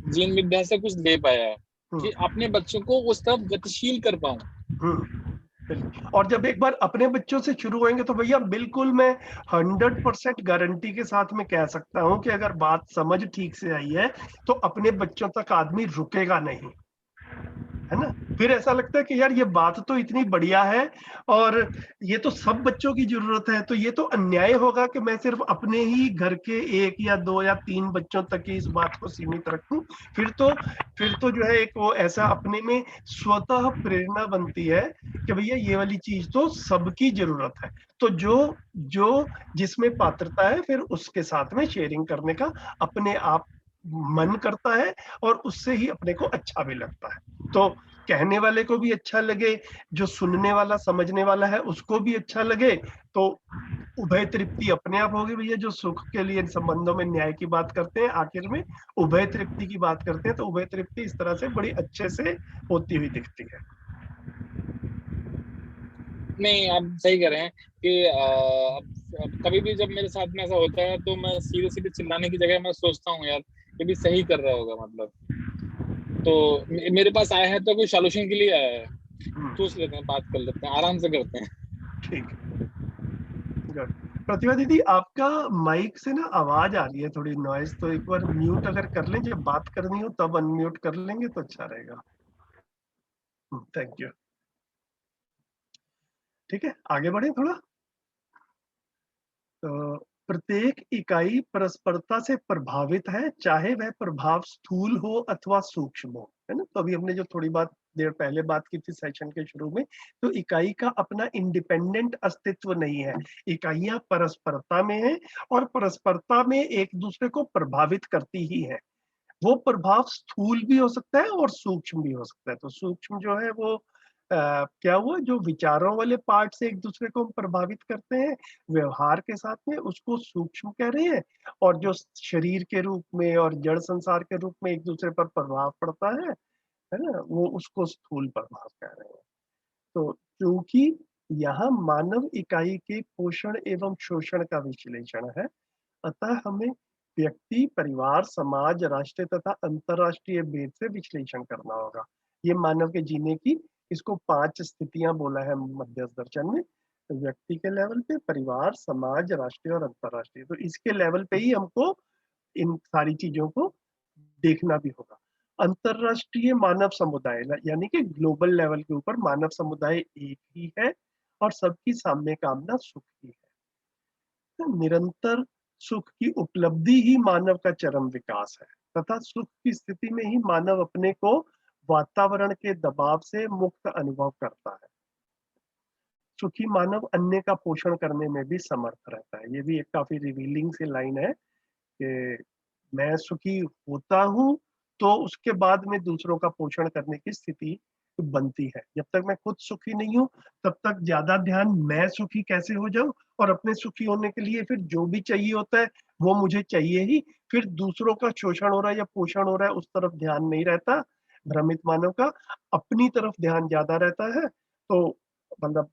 जीवन विद्या से कुछ दे पाया, कि अपने बच्चों को उस तरफ गतिशील कर पाऊं। और जब एक बार अपने बच्चों से शुरू होंगे तो भैया बिल्कुल मैं 100% गारंटी के साथ में कह सकता हूं कि अगर बात समझ ठीक से आई है तो अपने बच्चों तक आदमी रुकेगा नहीं, है ना। फिर ऐसा लगता है कि यार ये बात तो इतनी बढ़िया है और ये तो सब बच्चों की जरूरत है, तो ये तो अन्याय होगा कि मैं सिर्फ अपने ही घर के 1 या 2 या 3 बच्चों तक ही इस बात को सीमित रखूं। फिर तो जो है एक वो ऐसा अपने में स्वतः प्रेरणा बनती है कि भैया ये वाली चीज तो सबकी जरूरत है। तो जो जिसमें पात्रता है फिर उसके साथ में शेयरिंग करने का अपने आप मन करता है और उससे ही अपने को अच्छा भी लगता है। तो कहने वाले को भी अच्छा लगे, जो सुनने वाला समझने वाला है उसको भी अच्छा लगे, तो उभय तृप्ति अपने आप होगी भैया। जो सुख के लिए संबंधों में न्याय की बात करते हैं, आखिर में उभय तृप्ति की बात करते हैं, तो उभय तृप्ति इस तरह से बड़ी अच्छे से होती हुई दिखती है। नहीं, आप सही कह रहे हैं कि अब कभी भी जब मेरे साथ में ऐसा होता है तो मैं सीधे सीधे चिल्लाने की जगह मैं सोचता हूँ यार ये भी सही कर रहा होगा, मतलब तो मेरे पास आया है तो कोई सॉल्यूशन के लिए आया है, सोच लेते हैं, बात कर लेते हैं, आराम से करते हैं। ठीक है, गुड। प्रतिभा दीदी, आपका माइक से ना आवाज आ रही है थोड़ी नॉइज, तो एक बार म्यूट अगर कर लें, जब बात करनी हो तब अनम्यूट कर लेंगे तो अच्छा रहेगा। Thank you. ठीक है, आगे बढ़े थोड़ा। तो प्रत्येक इकाई परस्परता से प्रभावित है, चाहे वह प्रभाव स्थूल हो अथवा सूक्ष्म हो, है ना। तो अभी हमने जो थोड़ी देर पहले बात की थी सेशन के शुरू में, तो इकाई का अपना इंडिपेंडेंट अस्तित्व नहीं है, इकाइयां परस्परता में है और परस्परता में एक दूसरे को प्रभावित करती ही है। वो प्रभाव स्थूल भी हो सकता है और सूक्ष्म भी हो सकता है। तो सूक्ष्म जो है वो क्या हुआ, जो विचारों वाले पार्ट से एक दूसरे को प्रभावित करते हैं व्यवहार के साथ में, उसको सूक्ष्म कह रहे हैं। और जो शरीर के रूप में और जड़ संसार के रूप में एक दूसरे पर प्रभाव पड़ता है ना, वो उसको स्थूल प्रभाव कह रहे हैं। तो क्योंकि यहाँ मानव इकाई के पोषण एवं शोषण का विश्लेषण है, अतः हमें व्यक्ति, परिवार, समाज, राष्ट्रीय तथा अंतरराष्ट्रीय भेद से विश्लेषण करना होगा। ये मानव के जीने की, इसको 5 स्थितियां बोला है मध्यस्थ दर्शन में। तो व्यक्ति के लेवल पे, परिवार, समाज, राष्ट्रीय और अंतरराष्ट्रीय, तो इसके लेवल पे ही हमको इन सारी चीजों को देखना भी होगा। अंतरराष्ट्रीय मानव समुदाय यानी कि ग्लोबल लेवल के ऊपर मानव समुदाय एक ही है और सबकी साम्य कामना सुख ही है। तो निरंतर सुख की उपलब्धि ही मानव का चरम विकास है, तथा सुख की स्थिति में ही मानव अपने को वातावरण के दबाव से मुक्त अनुभव करता है। सुखी मानव अन्य का पोषण करने में भी समर्थ रहता है। ये भी एक काफी रिवीलिंग सी लाइन है कि मैं सुखी होता हूँ तो उसके बाद में दूसरों का पोषण करने की स्थिति बनती है। जब तक मैं खुद सुखी नहीं हूँ तब तक ज्यादा ध्यान मैं सुखी कैसे हो जाऊं, और अपने सुखी होने के लिए फिर जो भी चाहिए होता है वो मुझे चाहिए ही। फिर दूसरों का शोषण हो रहा है या पोषण हो रहा है उस तरफ ध्यान नहीं रहता भ्रमित मानव का, अपनी तरफ ध्यान ज्यादा रहता है। तो मतलब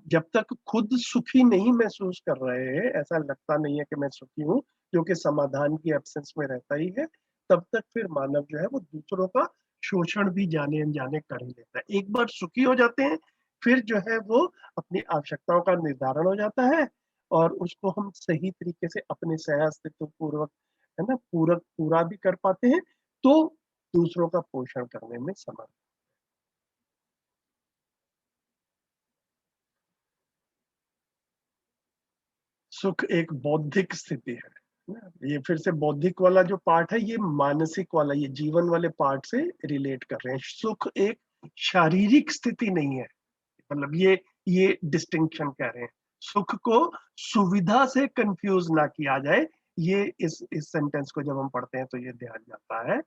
जब तक खुद सुखी नहीं महसूस कर रहे हैं, ऐसा लगता नहीं है कि मैं सुखी हूँ, जो कि समाधान की एब्सेंस में रहता ही है, तब तक फिर मानव जो है वो दूसरों का शोषण भी जाने अनजाने कर ही लेता है। एक बार सुखी हो जाते हैं फिर जो है वो अपनी आवश्यकताओं का निर्धारण हो जाता है और उसको हम सही तरीके से अपने सह अस्तित्व पूर्वक, है ना, पूरक पूरा भी कर पाते हैं, तो दूसरों का पोषण करने में समर्थ। सुख एक बौद्धिक स्थिति है ना। ये फिर से बौद्धिक वाला जो पार्ट है ये मानसिक वाला, ये जीवन वाले पार्ट से रिलेट कर रहे हैं। सुख एक शारीरिक स्थिति नहीं है, मतलब ये डिस्टिंक्शन कह रहे हैं। सुख को सुविधा से कंफ्यूज ना किया जाए, ये इस सेंटेंस को जब हम पढ़ते हैं तो ये ध्यान जाता है।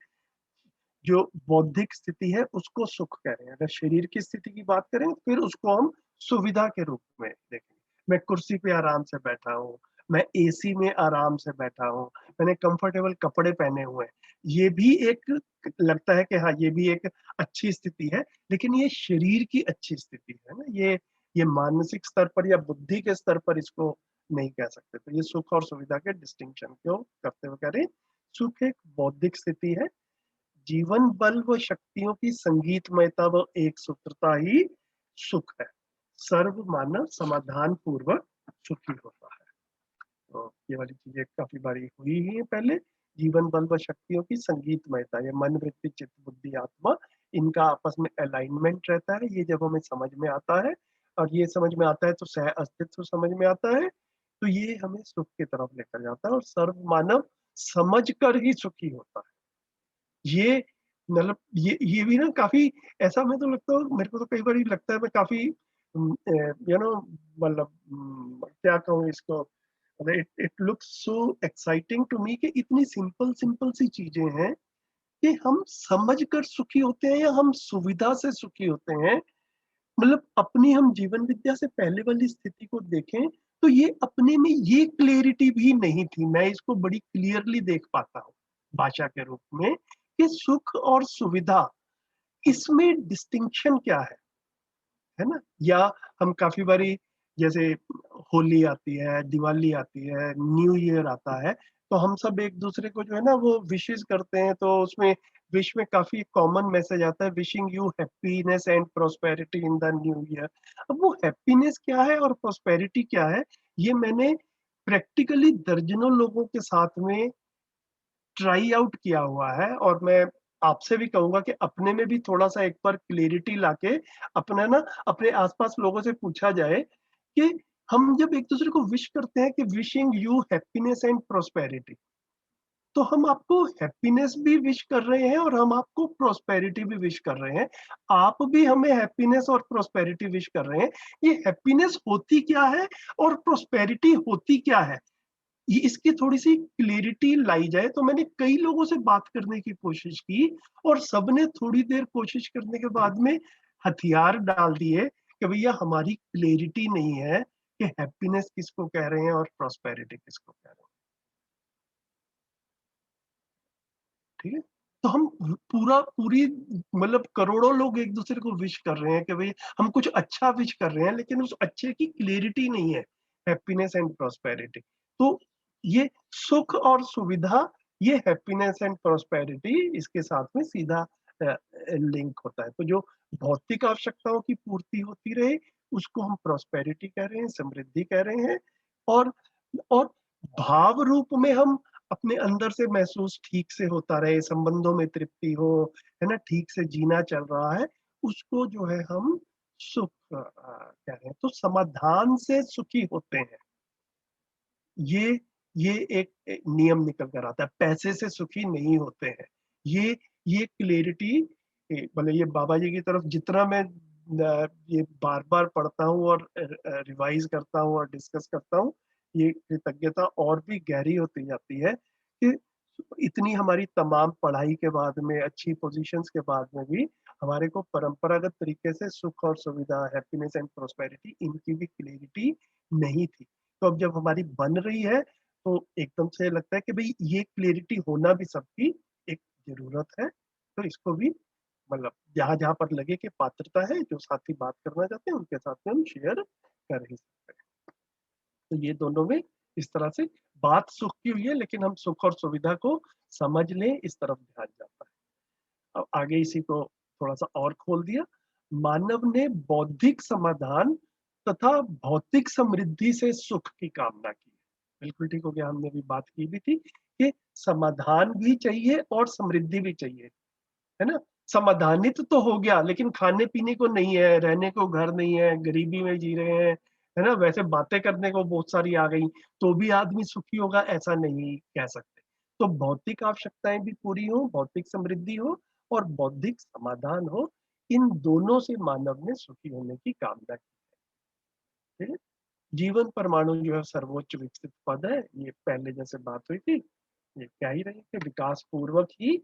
जो बौद्धिक स्थिति है उसको सुख कह रहे हैं। अगर शरीर की स्थिति की बात करें फिर उसको हम सुविधा के रूप में देखेंगे। मैं कुर्सी पे आराम से बैठा हूँ, मैं एसी में आराम से बैठा हूँ, मैंने कंफर्टेबल कपड़े पहने हुए हैं, ये भी एक लगता है कि हाँ ये भी एक अच्छी स्थिति है, लेकिन ये शरीर की अच्छी स्थिति है ना। ये मानसिक स्तर पर या बुद्धि के स्तर पर इसको नहीं कह सकते। तो ये सुख और सुविधा के डिस्टिंक्शन क्यों करते हुए कह रहे हैं। सुख एक बौद्धिक स्थिति है, जीवन बल व शक्तियों की संगीतमयता व एक सूत्रता ही सुख है। सर्व मानव समाधान पूर्वक सुखी होता है। तो ये वाली चीजें काफी बारी हुई ही है पहले। जीवन बल व शक्तियों की संगीतमयता, ये मन, वृत्ति, चित्त, बुद्धि, आत्मा इनका आपस में अलाइनमेंट रहता है, ये जब हमें समझ में आता है और ये समझ में आता है तो सह अस्तित्व समझ में आता है, तो ये हमें सुख की तरफ लेकर जाता है और सर्व मानव समझ कर ही सुखी होता है। ये मतलब ये भी ना काफ़ी ऐसा मैं तो लगता हूँ, मेरे को तो कई बार लगता है मैं काफ़ी यू नो मतलब क्या कहूँ इसको, it it looks so exciting to me कि इतनी सिंपल सिंपल सी चीजें हैं कि हम समझ कर सुखी होते हैं या हम सुविधा से सुखी होते हैं। मतलब अपनी हम जीवन विद्या से पहले वाली स्थिति को देखें तो ये अपने में ये क्लियरिटी भी नहीं थी। मैं इसको बड़ी क्लियरली देख पाता हूँ भाषा के रूप में कि सुख और सुविधा इसमें डिस्टिंक्शन क्या है ना? या हम काफ़ी बारी जैसे होली आती है, दिवाली आती है, न्यू ईयर आता है, तो हम सब एक-दूसरे को जो है ना वो विशेस करते हैं, तो उसमें विश में काफ़ी कॉमन मैसेज आता है, wishing you happiness and prosperity in the new year. अब वो हैप्पीनेस क्या है और प्रॉस्पेरिटी क्या है, ये मैंने प्रैक्टिकली दर्जनों लोगों के साथ में ट्राई आउट किया हुआ है और मैं आपसे भी कहूँगा कि अपने में भी थोड़ा-सा एक बार क्लैरिटी लाके अपना ना अपने आस-पास लोगों से पूछा जाए कि हम जब एक-दूसरे को विश करते हैं कि wishing you happiness and prosperity, तो हम आपको हैप्पीनेस भी विश कर रहे हैं और हम आपको प्रॉस्पेरिटी भी विश कर रहे हैं। आप भी हमें हैप्पीनेस और प्रॉस्पेरिटी विश कर रहे हैं। ये हैप्पीनेस होती क्या है और प्रॉस्पेरिटी होती क्या है? ये इसकी थोड़ी-सी क्लैरिटी लाई जाए, तो मैंने कई लोगों से बात करने की कोशिश की और सबने थोड़ी देर कोशिश करने के बाद में हथियार डाल दिए कि भैया हमारी क्लैरिटी नहीं है कि हैप्पीनेस किसको कह रहे हैं और प्रॉस्पेरिटी किसको कह रहे हैं। ठीक है? तो हम पूरी मतलब करोड़ों लोग एक-दूसरे को विश कर रहे हैं कि भई हम कुछ अच्छा विश कर रहे हैं, लेकिन उस अच्छे की क्लैरिटी नहीं है, हैप्पीनेस एंड प्रॉस्पेरिटी। तो ये सुख और सुविधा, ये हैप्पीनेस एंड प्रॉस्पेरिटी इसके साथ में सीधा लिंक होता है। तो जो भौतिक आवश्यकताओं की पूर्ति होती रहे, उसको हम प्रॉस्पेरिटी कह रहे हैं, समृद्धि कह रहे हैं और और भाव रूप में हम अपने अंदर से महसूस ठीक से होता रहे, संबंधों में तृप्ति हो, है ना? ठीक से जीना चल रहा है, उसको जो है हम सुख कह रहे हैं। तो समाधान से सुखी होते हैं। ये ये एक नियम निकल कर आता है, पैसे से सुखी नहीं होते हैं। ये क्लैरिटी मतलब ये बाबा जी की तरफ जितना मैं ये बार-बार पढ़ता हूँ और रिवाइज़ करता हूँ और डिस्कस करता हूँ, ये कृतज्ञता और भी गहरी होती जाती है कि इतनी हमारी तमाम पढ़ाई के बाद में, अच्छी पोज़ीशंस के बाद में भी हमारे को परंपरागत तरीके से सुख और सुविधा, हैप्पीनेस एंड प्रॉस्पेरिटी इनकी भी क्लैरिटी नहीं थी। तो अब जब हमारी बन रही है, तो एकदम से लगता है कि भई ये क्लैरिटी होना भी सबकी एक ज़रूरत है। तो इसको भी मतलब जहाँ-जहाँ पर लगे कि पात्रता है, जो साथी बात करना चाहते हैं, उनके साथ में हम शेयर कर ही सकते हैं। तो ये दोनों में इस तरह से बात सुख की हुई है, लेकिन हम सुख और सुविधा को समझ लें, इस तरफ ध्यान जाता है। अब आगे इसी को थोड़ा-सा और खोल दिया। मानव ने बौद्धिक समाधान तथा भौतिक समृद्धि से सुख की कामना की। बिल्कुल ठीक हो गया, हमने भी बात की भी थी कि समाधान भी चाहिए और समृद्धि भी चाहिए, है ना? समाधानित तो हो गया, लेकिन खाने-पीने को नहीं है, रहने को घर नहीं है, गरीबी में जी रहे हैं, है ना? वैसे बातें करने को बहुत सारी आ गई, तो भी आदमी सुखी होगा ऐसा नहीं कह सकते। तो भौतिक आवश्यकताएँ भी पूरी हों, भौतिक समृद्धि हो और बौद्धिक समाधान हो, इन दोनों से मानव ने सुखी होने की कामना की, ठीक है? जीवन परमाणु जो है सर्वोच्च विकसित पद है, ये पहले जैसे बात हुई थी, ये क्या ही रही कि विकास पूर्वक ही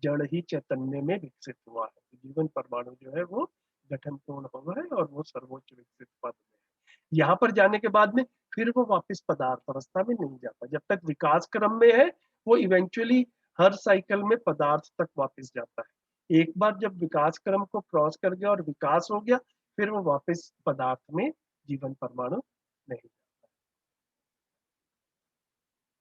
जड़ ही चैतन्य में विकसित हुआ है। तो जीवन परमाणु जो है वो गठन पूर्ण हुआ है और वो सर्वोच्च विकसित पद में है। यहाँ पर जाने के बाद में फिर वो वापस पदार्थ अवस्था में नहीं जाता। जब तक विकास क्रम में है, वो इवेंचुअली हर साइकिल में पदार्थ तक वापस जाता है। एक बार जब विकास क्रम को क्रॉस कर गया और विकास हो गया, फिर वो वापस पदार्थ में जीवन परमाणु नहीं।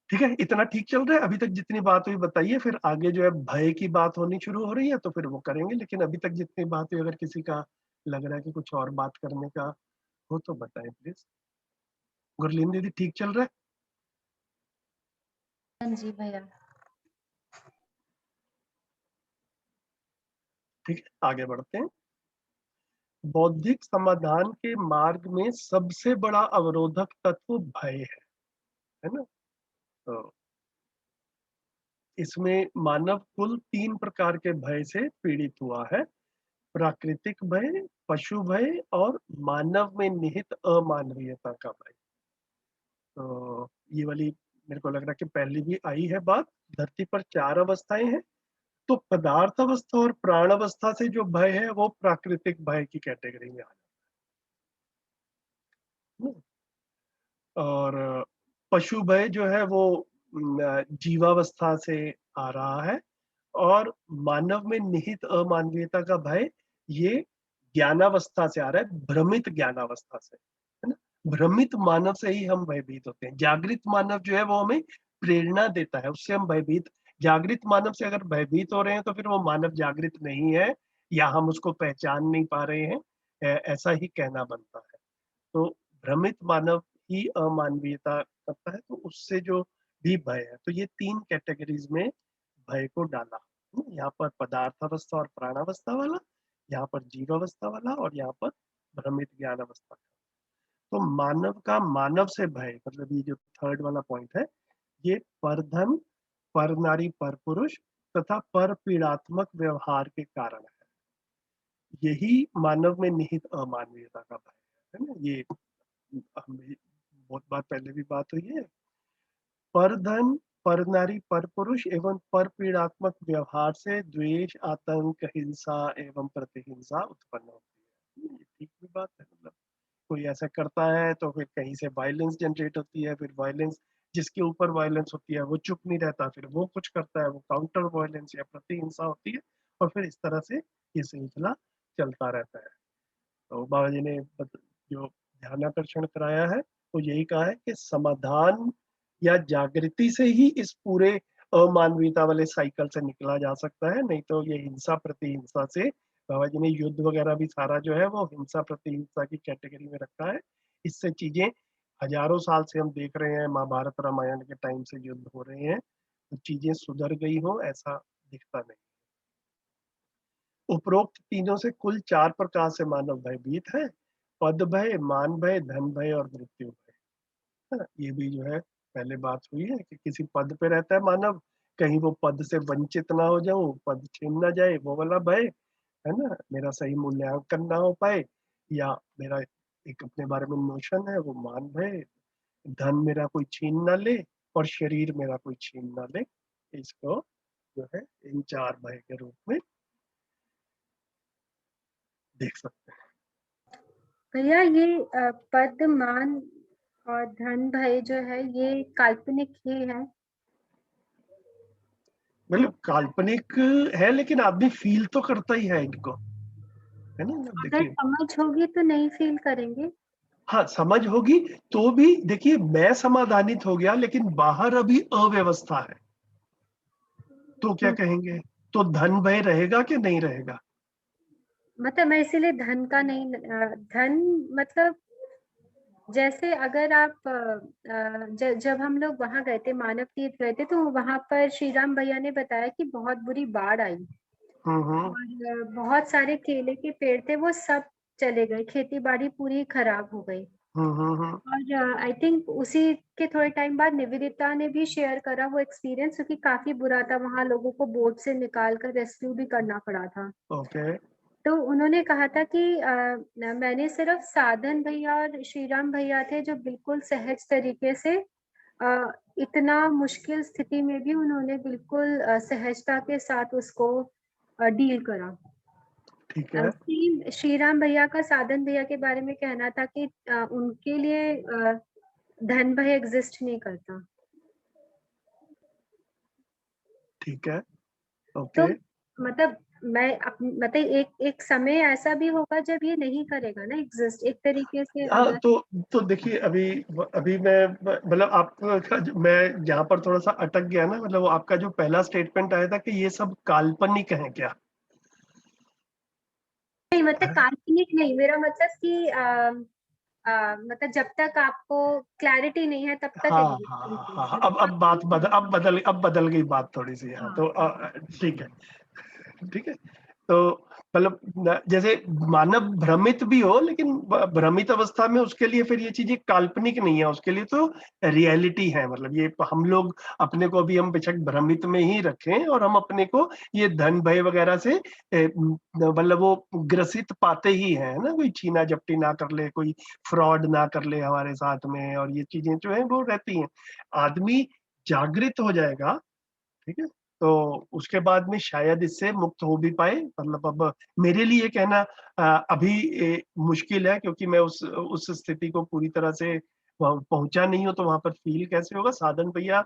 ठीक है, इतना ठीक चल रहा है? अभी तक जितनी बात हुई बताइए, फिर आगे जो है भय की बात होनी शुरू हो रही है, तो फिर वो करेंगे, लेकिन अभी तक जितनी बात हुई अगर किसी का लग रहा है कि कुछ और बात करने का हो तो बताएँ प्लीज़। गुरलीन दीदी ठीक चल रहा है? हाँ जी भैया। ठीक है, आगे बढ़ते हैं। बौद्धिक समाधान के मार्ग में सबसे बड़ा अवरोधक तत्व भय है ना। तो इसमें मानव कुल 3 प्रकार के भय से पीड़ित हुआ है। प्राकृतिक भय, पशु भय और मानव में निहित अमानवीयता का भय। तो ये वाली मेरे को लग रहा है कि पहले भी आई है बात। धरती पर 4 अवस्थाएं हैं। तो पदार्थ अवस्था और प्राण अवस्था से जो भय है वो प्राकृतिक भय की कैटेगरी में आ जाता है। और पशु भय जो है वो जीवावस्था से आ रहा है। और मानव में निहित अमानवीयता का भय ये ज्ञानावस्था से आ रहा है, भ्रमित ज्ञानावस्था से, है ना। भ्रमित मानव से ही हम भयभीत होते हैं। जागृत मानव जो है वो हमें प्रेरणा देता है, उससे हम भयभीत। जागृत मानव से अगर भयभीत हो रहे हैं तो फिर वो मानव जागृत नहीं है या हम उसको पहचान नहीं पा रहे हैं, ऐसा ही कहना बनता है। तो भ्रमित मानव ही अमानवीयता करता है, तो उससे जो भी भय है, तो ये 3 कैटेगरीज में भय को डाला। यहाँ पर पदार्थ अवस्था और प्राणावस्था वाला, यहाँ पर जीवावस्था वाला और यहाँ पर भ्रमित ज्ञान अवस्था। तो मानव का मानव से भय, मतलब ये जो थर्ड वाला पॉइंट है, ये पर धन, पर नारी, पर पुरुष तथा पर पीड़ात्मक व्यवहार के कारण है। यही मानव में निहित अमानवीयता का भय है ना। ये बहुत बार पहले भी बात हुई है। पर धन, पर नारी, पर पुरुष एवं पर पीड़ात्मक व्यवहार से द्वेष, आतंक, हिंसा एवं प्रतिहिंसा उत्पन्न होती है। ये ठीक भी बात है। मतलब कोई ऐसा करता है तो फिर कहीं से वायलेंस जनरेट होती है, फिर वायलेंस, जिसके ऊपर वायलेंस होती है वो चुप नहीं रहता, फिर वो कुछ करता है, वो काउंटर वायलेंस या प्रतिहिंसा होती है। और फिर इस तरह से ये सिलसिला चलता रहता है। तो बाबा जी ने जो ध्यानाकर्षण कराया है वो यही कहा है कि समाधान या जागृति से ही इस पूरे अमानवीयता वाले साइकिल से निकला जा सकता है। नहीं तो ये हिंसा प्रतिहिंसा से, बाबा जी ने युद्ध वगैरह भी सारा जो है वो हिंसा प्रतिहिंसा की कैटेगरी में रखा है। इससे चीजें हजारों साल से हम देख रहे हैं, महाभारत रामायण के टाइम से युद्ध हो रहे हैं, तो चीजें सुधर गई हो ऐसा दिखता नहीं। उपरोक्त तीनों से कुल 4 प्रकार से मानव भयभीत है। पद भय, मान भय, धन भय और मृत्यु भय, है ना। ये भी जो है पहले बात हुई है कि किसी पद पे रहता है मानव, कहीं वो पद से वंचित ना हो जाऊं, पद छीन ना जाए, वो वाला भय, है ना। मेरा सही मूल्यांकन ना हो पाए, या मेरा एक अपने बारे में नोशन है, वो मान भय। धन मेरा कोई छीन ना ले और शरीर मेरा कोई छीन ना ले। इसको जो है इन 4 भय के रूप में देख सकते हैं। भैया ये पद मान और धन भय जो है ये काल्पनिक ही है। मतलब काल्पनिक है लेकिन आदमी फील तो करता ही है इनको, है ना। अगर देखिए, समझ होगी तो नहीं फील करेंगे। हाँ समझ होगी तो भी देखिए, मैं समाधानित हो गया लेकिन बाहर अभी अव्यवस्था है, तो क्या कहेंगे, तो धन भय रहेगा कि नहीं रहेगा। मतलब मैं इसीलिए धन का नहीं, धन मतलब जैसे अगर आप जब हम लोग वहां गए थे, मानव तीर्थ गए थे, तो वहां पर श्री राम भैया ने बताया कि बहुत बुरी बाढ़ आई और बहुत सारे केले के पेड़ थे वो सब चले गए, खेती बाड़ी पूरी खराब हो गई। और आई थिंक उसी के थोड़े टाइम बाद निवेदिता ने भी शेयर करा वो एक्सपीरियंस, क्योंकि काफी बुरा था, वहां लोगों को बोट से निकाल कर रेस्क्यू भी करना पड़ा था। ओके। तो उन्होंने कहा था कि मैंने सिर्फ साधन भैया और श्रीराम भैया थे जो बिल्कुल सहज तरीके से इतना मुश्किल स्थिति में भी उन्होंने बिल्कुल सहजता के साथ उसको डील करा। ठीक है। श्रीराम भैया का साधन भैया के बारे में कहना था कि उनके लिए धन भय एग्जिस्ट नहीं करता। ठीक है। तो ओके। मतलब मतलब एक समय ऐसा भी होगा जब ये नहीं करेगा ना एग्जिस्ट एक तरीके से। हाँ, अगर तो देखिए, अभी मैं मतलब आपका मैं जहाँ पर थोड़ा सा अटक गया ना, मतलब वो आपका जो पहला स्टेटमेंट आया था कि ये सब काल्पनिक है क्या। नहीं, मतलब काल्पनिक नहीं, मेरा मतलब कि मतलब जब तक आपको क्लैरिटी नहीं है तब तक हाँ exist हाँ नहीं हाँ हाँ, करेगा। अब बदल गई बात थोड़ी सी। हाँ, तो ठीक है, ठीक है। तो मतलब जैसे मानव भ्रमित भी हो, लेकिन भ्रमित अवस्था में उसके लिए फिर ये चीजें काल्पनिक नहीं है, उसके लिए तो रियलिटी है। मतलब ये हम लोग अपने को भी हम बेशक भ्रमित में ही रखें और हम अपने को ये धन भय वगैरह से मतलब वो ग्रसित पाते ही है ना, कोई छीना झपटी ना कर ले, कोई फ्रॉड ना कर ले हमारे साथ में, और ये चीजें जो है वो रहती हैं। आदमी जागृत हो जाएगा, ठीक है, तो उसके बाद में शायद इससे मुक्त हो भी पाए। मतलब अब मेरे लिए कहना अभी मुश्किल है, क्योंकि मैं उस स्थिति को पूरी तरह से पहुंचा नहीं हूं, तो वहां पर फील कैसे होगा। साधन भैया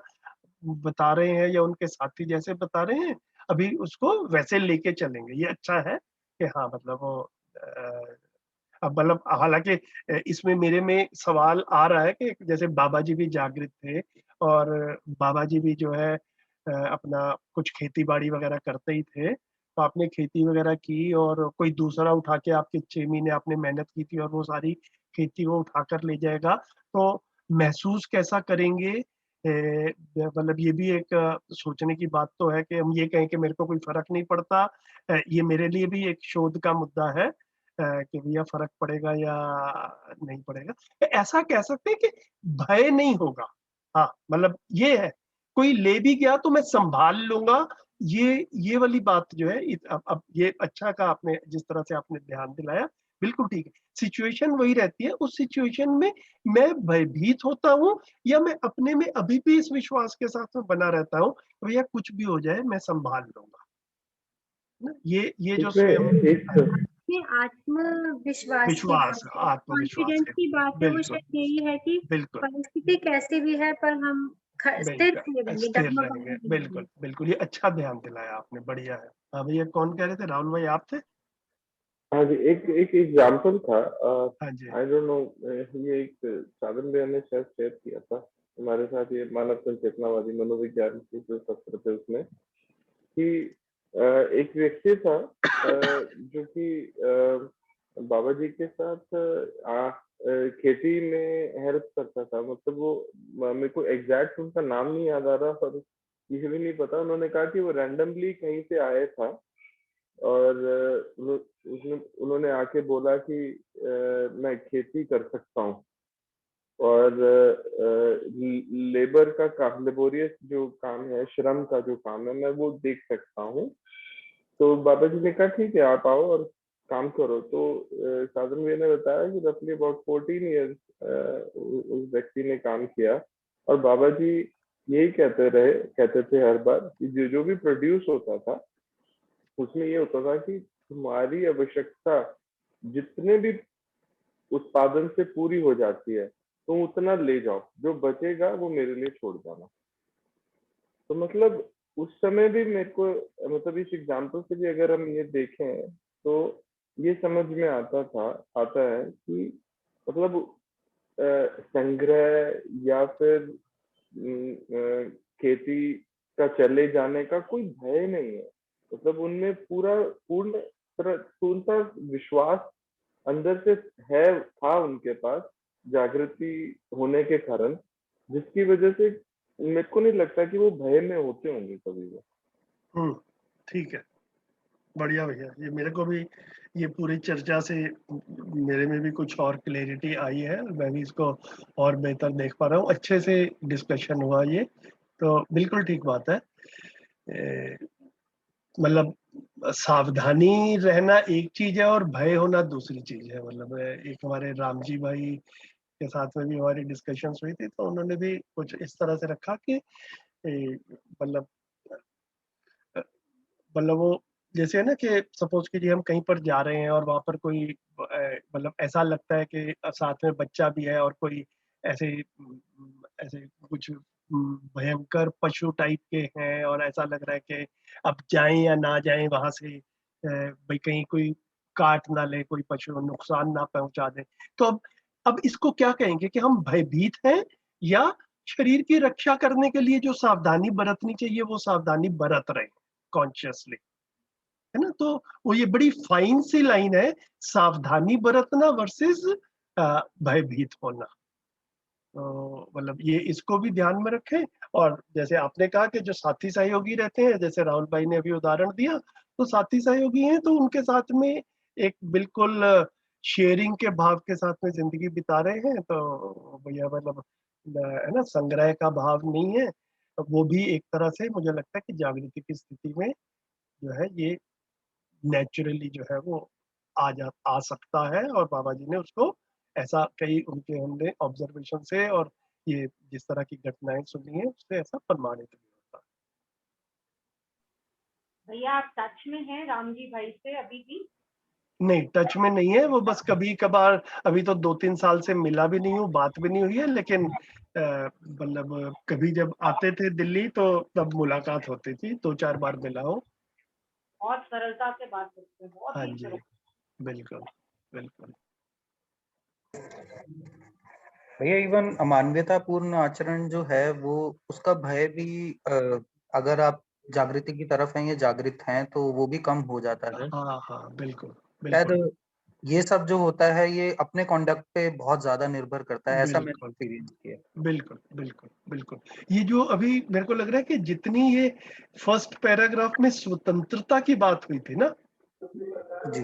बता रहे हैं या उनके साथी जैसे बता रहे हैं, अभी उसको वैसे लेके चलेंगे। ये अच्छा है कि हाँ, मतलब वो अब मतलब हालांकि इसमें मेरे में सवाल आ रहा है कि जैसे बाबा जी भी जागृत थे, और बाबा जी भी जो है अपना कुछ खेती बाड़ी वगैरह करते ही थे, तो आपने खेती वगैरह की और कोई दूसरा उठा के आपके 6 महीने आपने मेहनत की थी और वो सारी खेती वो उठाकर ले जाएगा, तो महसूस कैसा करेंगे। मतलब ये भी एक सोचने की बात तो है कि हम ये कहें कि मेरे को कोई फर्क नहीं पड़ता। ये मेरे लिए भी एक शोध का मुद्दा है कि भैया फर्क पड़ेगा या नहीं पड़ेगा। ऐसा कह सकते हैं कि भय नहीं होगा। हाँ, मतलब ये है, कोई ले भी गया तो मैं संभाल लूंगा। ये वाली बात जो है, अब ये अच्छा कहा आपने, जिस तरह से आपने ध्यान दिलाया, बिल्कुल ठीक है। सिचुएशन वही रहती है, उस सिचुएशन में मैं भयभीत होता हूँ या मैं अपने में अभी भी इस विश्वास के साथ में बना रहता हूँ, भैया कुछ भी हो जाए मैं संभाल लूंगा ना। ये जो इसमें स्वयं एक ये आत्मविश्वास की विश्वास, बात है, आत्मविश्वास कॉन्फिडेंस है। की बात है। वो बिल्कुल, शायद यही है कि बिल्कुल, परिस्थिति कैसी भी है पर हम स्थिर नहीं बिल्कुल, रहेंगे, स्थिर रहेंगे। डगमगाएंगे नहीं। बिल्कुल, बिल्कुल, ये अच्छा ध्यान दिलाया आपने, बढ़िया है। हाँ भैया, कौन कह रहे थे? राहुल भाई आप थे? हाँ जी, एक एक एग्जाम्पल था। हाँ जी। आई डोंट नो, ये एक साधन भैया ने शायद शेयर किया था हमारे साथ, ये मानव संचेतनावादी मनोविज्ञान के जो सत्र थे उसमें, कि एक व्यक्ति था जो कि बाबा जी के साथ खेती में हेल्प करता था। मतलब वो मेरे को एग्जैक्ट उनका नाम नहीं याद आ रहा, पर ये भी नहीं पता। उन्होंने कहा कि वो रैंडमली कहीं से आया था और उन्होंने आके बोला कि मैं खेती कर सकता हूँ और लेबर का काम, लेबोरियस जो काम है, श्रम का जो काम है, मैं वो देख सकता हूँ। तो बाबा जी ने कहा ठीक है, आप आओ और काम करो। तो साधन भैया ने बताया कि रफली अबाउट 14 ईयर्स उस व्यक्ति ने काम किया, और बाबा जी यही कहते थे हर बार कि जो भी प्रोड्यूस होता था उसमें ये होता था कि तुम्हारी आवश्यकता जितने भी उत्पादन से पूरी हो जाती है तो उतना ले जाओ, जो बचेगा वो मेरे लिए छोड़ जाना। तो मतलब उस समय भी मेरे को, मतलब इस एग्जाम्पल से भी अगर हम ये देखें तो ये समझ में आता है कि मतलब संग्रह या फिर खेती का चले जाने का कोई भय नहीं है। मतलब उनमें पूर्णता विश्वास अंदर से था उनके पास, जागृति होने के कारण, जिसकी वजह से मेरे को नहीं लगता कि वो भय में होते होंगे कभी भी। ठीक है, बढ़िया भैया। ये मेरे को भी ये पूरी चर्चा से मेरे में भी कुछ और क्लैरिटी आई है, मैं भी इसको और बेहतर देख पा रहा हूँ। अच्छे से डिस्कशन हुआ ये, तो बिल्कुल ठीक बात है। मतलब सावधानी रहना एक चीज है और भय होना दूसरी चीज है। मतलब एक हमारे राम जी भाई के साथ में भी हमारी डिस्कशन हुई थी, तो उन्होंने भी कुछ इस तरह से रखा कि मतलब मतलब वो जैसे है ना कि सपोज कीजिए हम कहीं पर जा रहे हैं और वहां पर कोई मतलब ऐसा लगता है कि साथ में बच्चा भी है और कोई ऐसे ऐसे कुछ भयंकर पशु टाइप के हैं, और ऐसा लग रहा है कि अब जाएं या ना जाएं वहां से, भाई कहीं कोई काट ना ले, कोई पशु नुकसान ना पहुंचा दे। तो अब इसको क्या कहेंगे कि हम भयभीत हैं या शरीर की रक्षा करने के लिए जो सावधानी बरतनी चाहिए वो सावधानी बरत रहे हैं कॉन्शियसली, है ना। तो वो ये बड़ी फाइन सी लाइन है, सावधानी बरतना वर्सेस भयभीत होना। तो मतलब ये इसको भी ध्यान में रखें। और जैसे आपने कहा कि जो साथी सहयोगी रहते हैं, जैसे राहुल भाई ने अभी उदाहरण दिया, तो साथी सहयोगी हैं तो उनके साथ में एक बिल्कुल शेयरिंग के भाव के साथ में जिंदगी बिता रहे हैं, तो भैया मतलब है ना, संग्रह का भाव नहीं है। तो वो भी एक तरह से मुझे लगता है कि जागृति की स्थिति में जो है ये नेचुरली जो है वो आ सकता है, और बाबा जी ने उसको ऐसा कई उनके हमने ऑब्जर्वेशन से और ये जिस तरह की घटनाएं सुनी है उससे ऐसा प्रमाणित भी होता है। भैया आप टच में हैं राम जी भाई से अभी भी? नहीं, टच में नहीं है वो, बस कभी कभार, अभी तो 2-3 साल से मिला भी नहीं हूँ, बात भी नहीं हुई है, लेकिन मतलब कभी जब आते थे दिल्ली तो तब मुलाकात होती थी, 2-4 बार मिला हूँ। बहुत सरलता से बात करते हैं, बहुत हाँ ही जी, सरल। बिल्कुल, बिल्कुल। भैया इवन अमानवीयतापूर्ण आचरण जो है वो उसका भय भी अगर आप जागृति की तरफ हैं या जागृत हैं तो वो भी कम हो जाता है। हाँ, हाँ, बिल्कुल, शायद बिल्कुल, ये सब जो होता है ये अपने कॉन्डक्ट पे बहुत ज्यादा निर्भर करता है, ऐसा मैंने बिल्कुल, एक्सपीरियंस किया। बिल्कुल, बिल्कुल, बिल्कुल। ये जो अभी मेरे को लग रहा है कि जितनी ये फर्स्ट पैराग्राफ में स्वतंत्रता की बात हुई थी ना, जी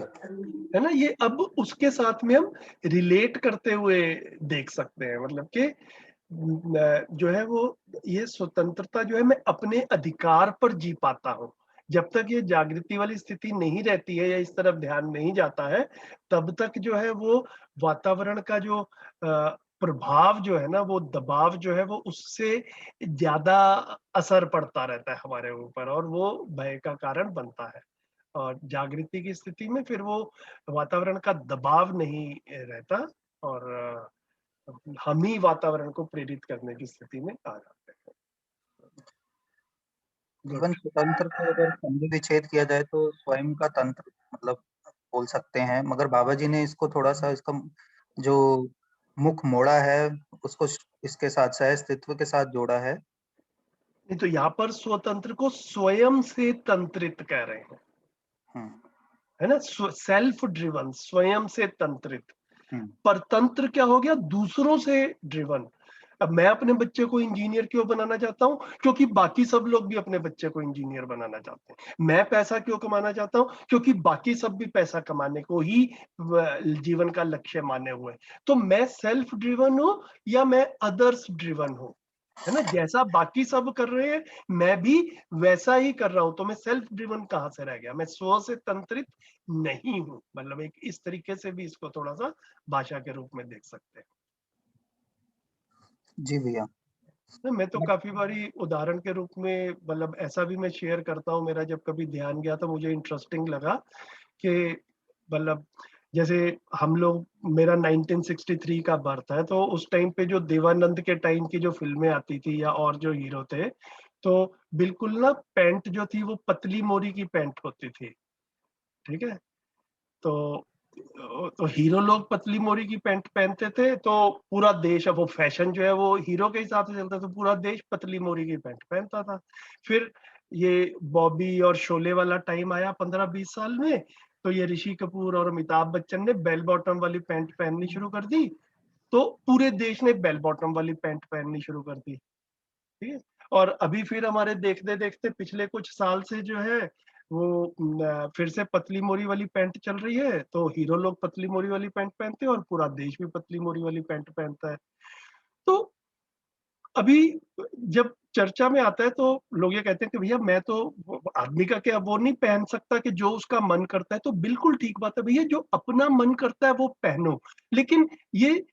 है ना, ये अब उसके साथ में हम रिलेट करते हुए देख सकते हैं, मतलब कि जो है वो ये स्वतंत्रता जो है मैं अपने अधिकार पर जी पाता हूँ। जब तक ये जागृति वाली स्थिति नहीं रहती है या इस तरफ ध्यान नहीं जाता है, तब तक जो है वो वातावरण का जो प्रभाव जो है ना, वो दबाव जो है वो उससे ज्यादा असर पड़ता रहता है हमारे ऊपर, और वो भय का कारण बनता है। और जागृति की स्थिति में फिर वो वातावरण का दबाव नहीं रहता, और हम ही वातावरण को प्रेरित करने की स्थिति में आ जाते हैं। Even good. स्वतंत्र को अगर संधि विच्छेद किया जाए तो स्वयं का तंत्र मतलब बोल सकते हैं, मगर बाबा जी ने इसको थोड़ा सा इसका जो मुख मोड़ा है उसको इसके साथ सह अस्तित्व के साथ जोड़ा है। नहीं, तो यहाँ पर स्वतंत्र को स्वयं से तंत्रित कह रहे हैं, हम्म है ना, सेल्फ ड्रिवन, स्वयं से तंत्रित। हम्म पर तंत्र क्या हो गया, दूसरों से ड्रिवन। अब मैं अपने बच्चे को इंजीनियर क्यों बनाना चाहता हूँ, क्योंकि बाकी सब लोग भी अपने बच्चे को इंजीनियर बनाना चाहते हैं। मैं पैसा क्यों कमाना चाहता हूँ, क्योंकि बाकी सब भी पैसा कमाने को ही जीवन का लक्ष्य माने हुए। तो मैं सेल्फ ड्रिवन हूँ या मैं अदर्स ड्रिवन हूँ, है ना, जैसा बाकी सब कर रहे हैं मैं भी वैसा ही कर रहा हूं, तो मैं सेल्फ ड्रिवन कहां से रह गया, मैं स्व से तंत्रित नहीं हूं। मतलब एक इस तरीके से भी इसको थोड़ा सा भाषा के रूप में देख सकते हैं। जी भैया। तो मैं तो काफी बारी उदाहरण के रूप में, मतलब ऐसा भी मैं शेयर करता हूँ, मेरा जब कभी ध्यान गया तो मुझे इंटरेस्टिंग लगा कि मतलब जैसे हम लोग, मेरा 1963 का बर्थ है, तो उस टाइम पे जो देवानंद के टाइम की जो फिल्में आती थी या और जो हीरो थे, तो बिल्कुल ना पैंट जो थी वो पतली मोरी की पैंट होती थी, ठीक है। तो हीरो लोग पतली मोरी की पैंट पहनते थे, तो पूरा देश, अब वो फैशन जो है वो हीरो के हिसाब से चलता था, तो पूरा देश पतली मोरी की पैंट पहनता था। फिर ये बॉबी और शोले वाला टाइम आया 15-20 साल में, तो ये ऋषि कपूर और अमिताभ बच्चन ने बेल बॉटम वाली पैंट पहननी शुरू कर दी, तो पूरे देश ने बेल बॉटम वाली पैंट पहननी शुरू कर दी, ठीक है। और अभी फिर हमारे देखते देखते पिछले कुछ साल से जो है वो फिर से पतली मोरी वाली पैंट चल रही है, तो हीरो लोग पतली मोरी वाली पैंट पहनते हैं और पूरा देश भी पतली मोरी वाली पैंट पहनता है। तो अभी जब चर्चा में आता है तो लोग ये कहते हैं कि भैया मैं तो, आदमी का क्या वो नहीं पहन सकता कि जो उसका मन करता है, तो बिल्कुल ठीक बात है भैया, जो अपना मन करता है वो पहनो। लेकिन ये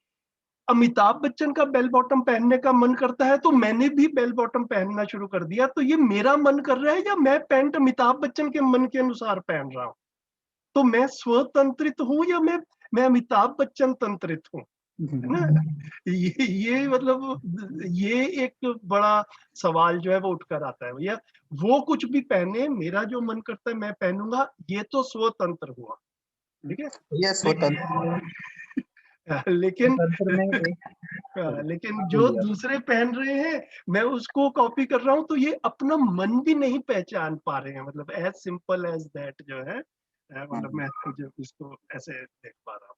अमिताभ बच्चन का बेल बॉटम पहनने का मन करता है तो मैंने भी बेल बॉटम पहनना शुरू कर दिया, तो ये मेरा मन कर रहा है या मैं पैंट अमिताभ बच्चन के मन के अनुसार पहन रहा हूँ? तो मैं स्वतंत्रित हूँ या मैं अमिताभ बच्चन तंत्रित हूँ, है ना? ये मतलब ये एक बड़ा सवाल जो है वो उठकर आता है भैया। वो कुछ भी पहने, मेरा जो मन करता है मैं पहनूंगा, ये तो स्वतंत्र हुआ, ठीक है। ये लेकिन लेकिन स्वतंत्र में एक लेकिन जी जो भैया। दूसरे पहन रहे हैं मैं उसको कॉपी कर रहा हूँ, तो ये अपना मन भी नहीं पहचान पा रहे हैं, मतलब एज सिंपल एज दैट जो है, मतलब मैं जो इसको ऐसे देख पा रहा हूँ।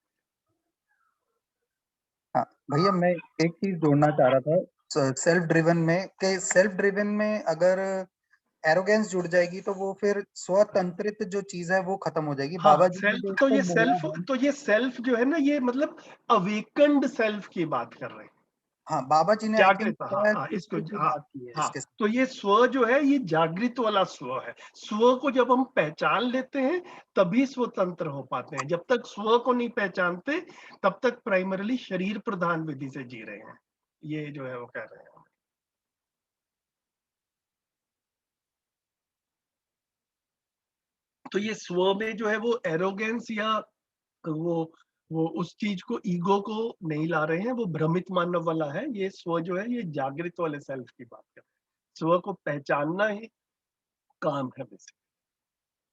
हाँ भैया मैं एक चीज जोड़ना चाह रहा था सेल्फ ड्रिवन में, कि सेल्फ ड्रिवन में अगर एरोगेंस जुड़ जाएगी तो वो फिर स्वतंत्रित जो चीज है वो खत्म हो जाएगी। हाँ, बाबा जी ने सेल्फ जो तो इसको ये सेल्फ मोड़ा है, तो ये सेल्फ जो है ना, ये मतलब अवेकन्ड सेल्फ की बात कर रहे हैं। हाँ बाबा जी ने आई थिंक जागृत, हाँ हाँ, इसको की हाँ बात की है हाँ। इसके साथ। तो ये स्व जो है ये जागृत वाला स्व है। स्व को जब हम पहचान लेते हैं तभी स्वतंत्र हो पाते हैं। जब तक स्व को नहीं पहचानते तब तक प्राइमरीली शरीर प्रधान विधि से जी रहे हैं, ये जो है वो कह रहे हैं। तो ये स्व में जो है वो एरोगेंस या वो उस चीज को, ईगो को नहीं ला रहे हैं, वो भ्रमित मानव वाला है। ये स्व जो है ये जागृत वाले सेल्फ की बात कर रहे हैं। स्व को पहचानना ही काम है बेसिक।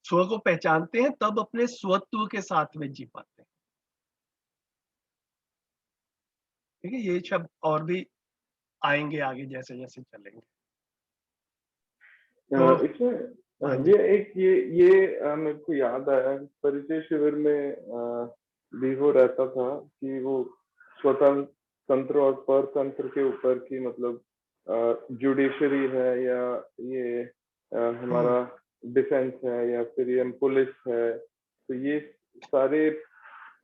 स्व को पहचानते हैं तब अपने स्वत्व के साथ में जी पाते हैं। ठीक है, ये शब्द और भी आएंगे आगे जैसे जैसे चलेंगे। तो इसमें हाँ जी, ये मेरे को याद आया, परिचय शिविर में भी वो रहता था कि वो स्वतंत्र और परतंत्र के ऊपर की, मतलब जुडिशरी है या ये हमारा डिफेंस है या फिर ये पुलिस है, तो ये सारे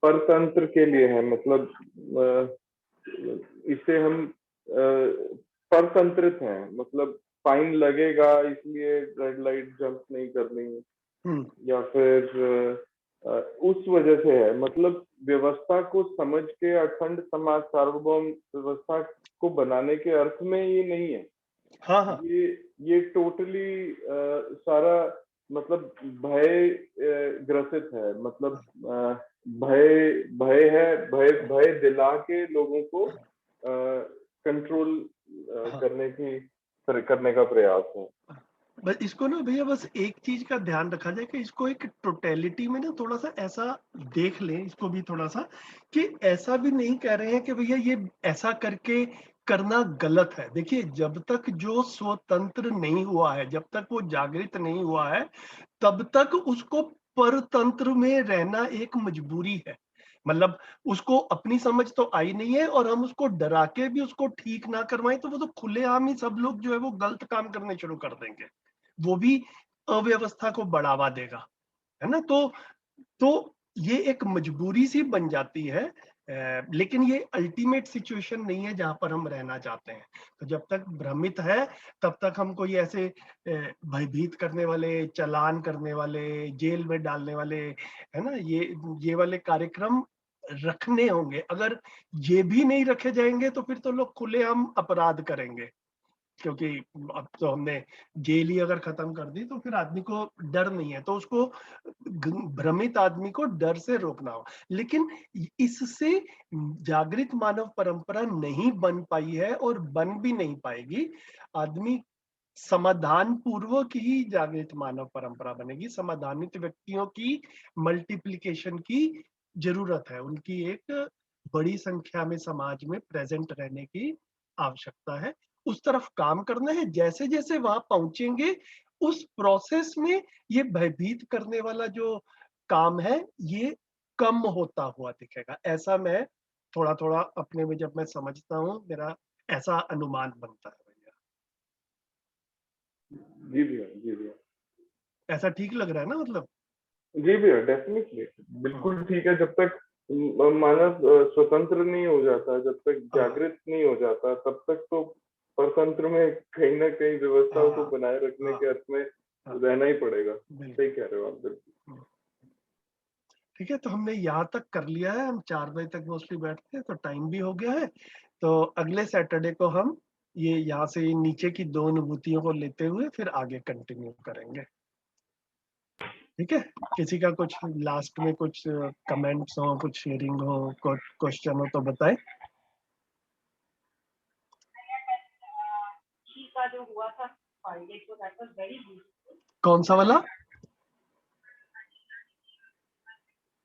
परतंत्र के लिए है। मतलब इसे हम परतंत्रित हैं, मतलब फाइन लगेगा इसलिए रेड लाइट जंप नहीं करनी, या फिर उस वजह से है। मतलब व्यवस्था को समझ के अखंड समाज सार्वभौम व्यवस्था को बनाने के अर्थ में ये नहीं है। हाँ हाँ, ये टोटली सारा मतलब भय ग्रसित है। मतलब भय भय है, भय दिला के लोगों को कंट्रोल करने का प्रयास है। बस इसको ना भैया, बस एक चीज का ध्यान रखा जाए कि इसको एक टोटेलिटी में ना थोड़ा सा ऐसा देख लें इसको भी थोड़ा सा, कि ऐसा भी नहीं कह रहे हैं कि भैया ये ऐसा करके करना गलत है। देखिए, जब तक जो स्वतंत्र नहीं हुआ है, जब तक वो जागृत नहीं हुआ है, तब तक उसको परतंत्र में रहना एक मजबूरी है। मतलब उसको अपनी समझ तो आई नहीं है, और हम उसको डरा के भी उसको ठीक ना करवाएं तो वो तो खुलेआम ही सब लोग जो है वो गलत काम करने शुरू कर देंगे। वो भी अव्यवस्था को बढ़ावा देगा, है ना। तो ये एक मजबूरी सी बन जाती है। लेकिन ये अल्टीमेट सिचुएशन नहीं है जहां पर हम रहना चाहते हैं। तो जब तक भ्रमित है तब तक हम कोई ऐसे भयभीत करने वाले, चालान करने वाले, जेल में डालने वाले, है ना, ये वाले कार्यक्रम रखने होंगे। अगर ये भी नहीं रखे जाएंगे तो फिर तो लोग खुलेआम अपराध करेंगे, क्योंकि अब तो हमने जेल ही अगर खत्म कर दी तो फिर आदमी को डर नहीं है। तो उसको, भ्रमित आदमी को डर से रोकना हो। लेकिन इससे जागृत मानव परंपरा नहीं बन पाई है और बन भी नहीं पाएगी। आदमी समाधान पूर्वक ही जागृत मानव परंपरा बनेगी। समाधानित व्यक्तियों की मल्टीप्लिकेशन की जरूरत है, उनकी एक बड़ी संख्या में समाज में प्रेजेंट रहने की आवश्यकता है। उस तरफ काम करना है। जैसे जैसे वहां पहुंचेंगे उस प्रोसेस में ये भयभीत करने वाला जो काम है ये कम होता हुआ दिखेगा। ऐसा मैं थोड़ा थोड़ा अपने में जब मैं समझता हूँ, मेरा ऐसा अनुमान बनता है भैया। जी भैया, जी भैया, ऐसा ठीक लग रहा है ना, मतलब? जी भैया, डेफिनेटली बिल्कुल ठीक है। जब तक मानव स्वतंत्र नहीं हो जाता, जब तक जागृत नहीं हो जाता, तब तक तो परतंत्र में कहीं ना कहीं व्यवस्थाओं को बनाए रखने के अर्थ में रहना ही पड़ेगा। सही कह रहे हो आप, बिल्कुल। ठीक है, तो हमने यहाँ तक कर लिया है। हम 4 बजे तक मोस्टली बैठते हैं तो टाइम भी हो गया है। तो अगले सैटरडे को हम ये यहाँ से नीचे की 2 अनुभूतियों को लेते हुए फिर आगे कंटिन्यू करेंगे। ठीक है, किसी का कुछ लास्ट में कुछ कमेंट्स हो, कुछ शेयरिंग हो, कुछ क्वेश्चन हो तो बताएं। का जो हुआ था फ्राइडे को, दैट वाज वेरी ब्यूटीफुल। कौन सा वाला?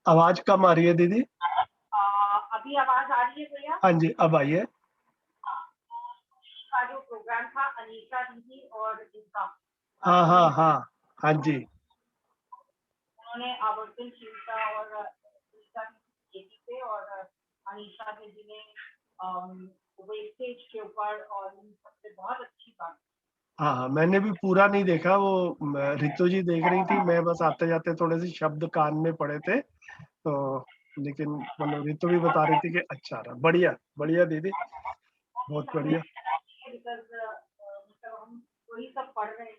आवाज कम आ रही है दीदी। अभी आवाज आ रही है भैया? हाँ जी, अब आई है। का जो प्रोग्राम था अनीता दीदी और इनका, हाँ हाँ हाँ हाँ जी, उन्होंने आवर्तनशीलता और अनीता दीदी पे और अनीता दीदी ने वेस्टेज के ऊपर और इन सबसे बहुत अच्छी बात। हाँ, मैंने भी पूरा नहीं देखा, वो रितु जी देख रही थी, मैं बस आते-जाते थोड़े से शब्द कान में पड़े थे, तो लेकिन मतलब रितु भी बता रही थी कि अच्छा रहा। बढ़िया, बढ़िया दीदी, बहुत बढ़िया। मतलब हम वही सब पढ़ रहे हैं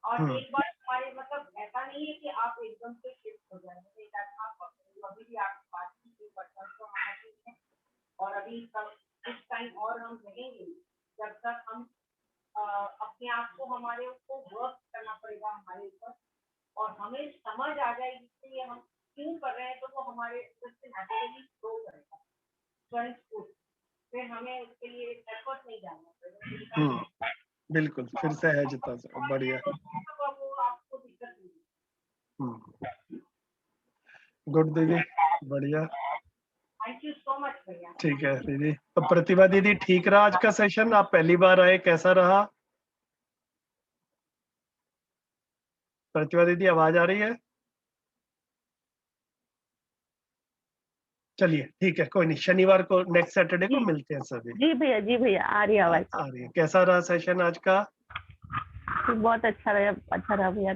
और हुँ, एक बार हमारे मतलब ऐसा नहीं है कि आप एकदम से शिफ्ट हो जाएंगे, अभी भी आप बात की पढ़ना तो हमारे हैं और अभी तक कुछ टाइम और हम रहेंगे जब तक हम अपने आप को हमारे को वर्क करना पड़ेगा हमारे ऊपर और हमें समझ आ जाएगी कि ये हम क्यों कर रहे हैं, तो वो हमारे से नेचुरली फ्लो करेगा स्वयं स्फूर्त। फिर हमें उसके लिए एफर्ट नहीं डालना पड़ेगा। हुँ, बिल्कुल, फिर सहजता से, बढ़िया। वो आपको दिक्कत नहीं। हुँ, गुड दीदी, बढ़िया, थैंक यू सो मच भैया। ठीक है दीदी। तो प्रतिभा दीदी, ठीक रहा आज का सेशन? आप पहली बार आए, कैसा रहा? प्रतिभा दीदी, आवाज़ आ रही है? चलिए, ठीक है, कोई नहीं, शनिवार को, नेक्स्ट सैटरडे को जी मिलते हैं सभी। जी भैया आ रही है आवाज। आ रही है। कैसा रहा सेशन आज का? तो बहुत अच्छा रहा भैया।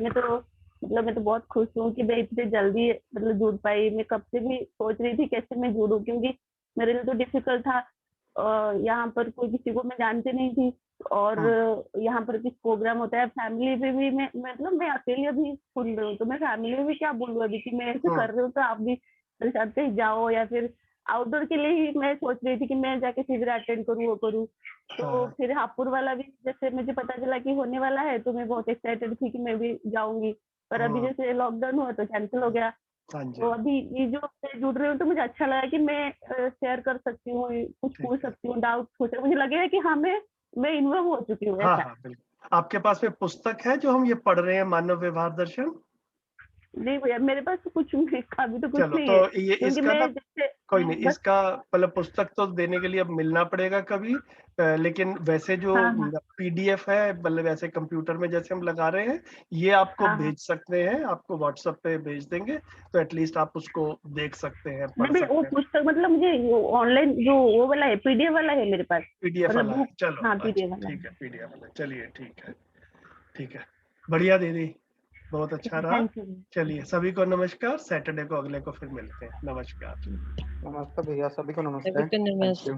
मैं तो बहुत खुश हूँ कि मैं इतने जल्दी मतलब जुड़ पाई। मैं कब से भी सोच रही थी कैसे मैं जुड़ूं, क्योंकि मेरे लिए तो डिफिकल्ट था। यहाँ पर कोई किसी को मैं जानती नहीं थी और यहाँ पर कुछ प्रोग्राम होता है फैमिली में भी मैं अकेले अभी सुन रही हूँ, तो मैं फैमिली में भी क्या बोलूँ अभी कि मैं ऐसे कर रही हूँ, तो आप भी मेरे साथ कहीं जाओ। या फिर आउटडोर के लिए ही मैं सोच रही थी कि मैं जाके शिविर अटेंड करूँ, वो करूँ। तो फिर हापुड़ वाला भी जैसे मुझे पता चला कि होने वाला है, तो मैं बहुत एक्साइटेड थी कि मैं भी जाऊंगी। पर अभी जैसे लॉकडाउन हुआ तो कैंसिल हो गया। तो अभी ये जो मैं जुड़ रही हूँ तो मुझे अच्छा लगा कि मैं शेयर कर सकती हूँ, कुछ पूछ सकती हूँ, डाउट पूछ सकती हूँ। मुझे लगेगा कि हाँ मैं इन्वॉल्व हो चुकी हूँ हाँ, ऐसा। हाँ, बिल्कुल। आपके पास में पुस्तक है जो हम ये पढ़ रहे हैं, मानव व्यवहार दर्शन? नहीं भैया, मेरे पास तो कुछ अभी तो कुछ चलो, नहीं तो है, ये क्योंकि इसका मैं ना, जैसे कोई नहीं, बस। इसका मतलब पुस्तक तो देने के लिए अब मिलना पड़ेगा कभी, लेकिन वैसे जो हाँ पीडीएफ है, मतलब वैसे कंप्यूटर में जैसे हम लगा रहे हैं, ये आपको हाँ। भेज सकते हैं, आपको व्हाट्सएप पे भेज देंगे, तो एटलीस्ट आप उसको देख सकते हैं, पढ़ नहीं भैया, वो सकते हैं। पुस्तक मतलब मुझे ऑनलाइन जो वो वाला है, पीडीएफ वाला है मेरे पास। पीडीएफ मतलब वाला है, बुक। चलो, हाँ, अच्छा, पीडीएफ वाला ठीक है, है। पीडीएफ वाला, चलिए, ठीक है, ठीक है, बढ़िया दीदी, बहुत अच्छा रहा। Thank you. चलिए, सभी को नमस्कार, सैटरडे को अगले को फिर मिलते हैं, नमस्कार। नमस्ते भैया, सभी को नमस्ते। सभी को थैंक यू।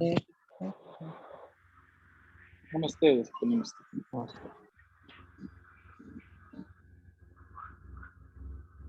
नमस्ते। नमस्ते। नमस्ते। नमस्ते।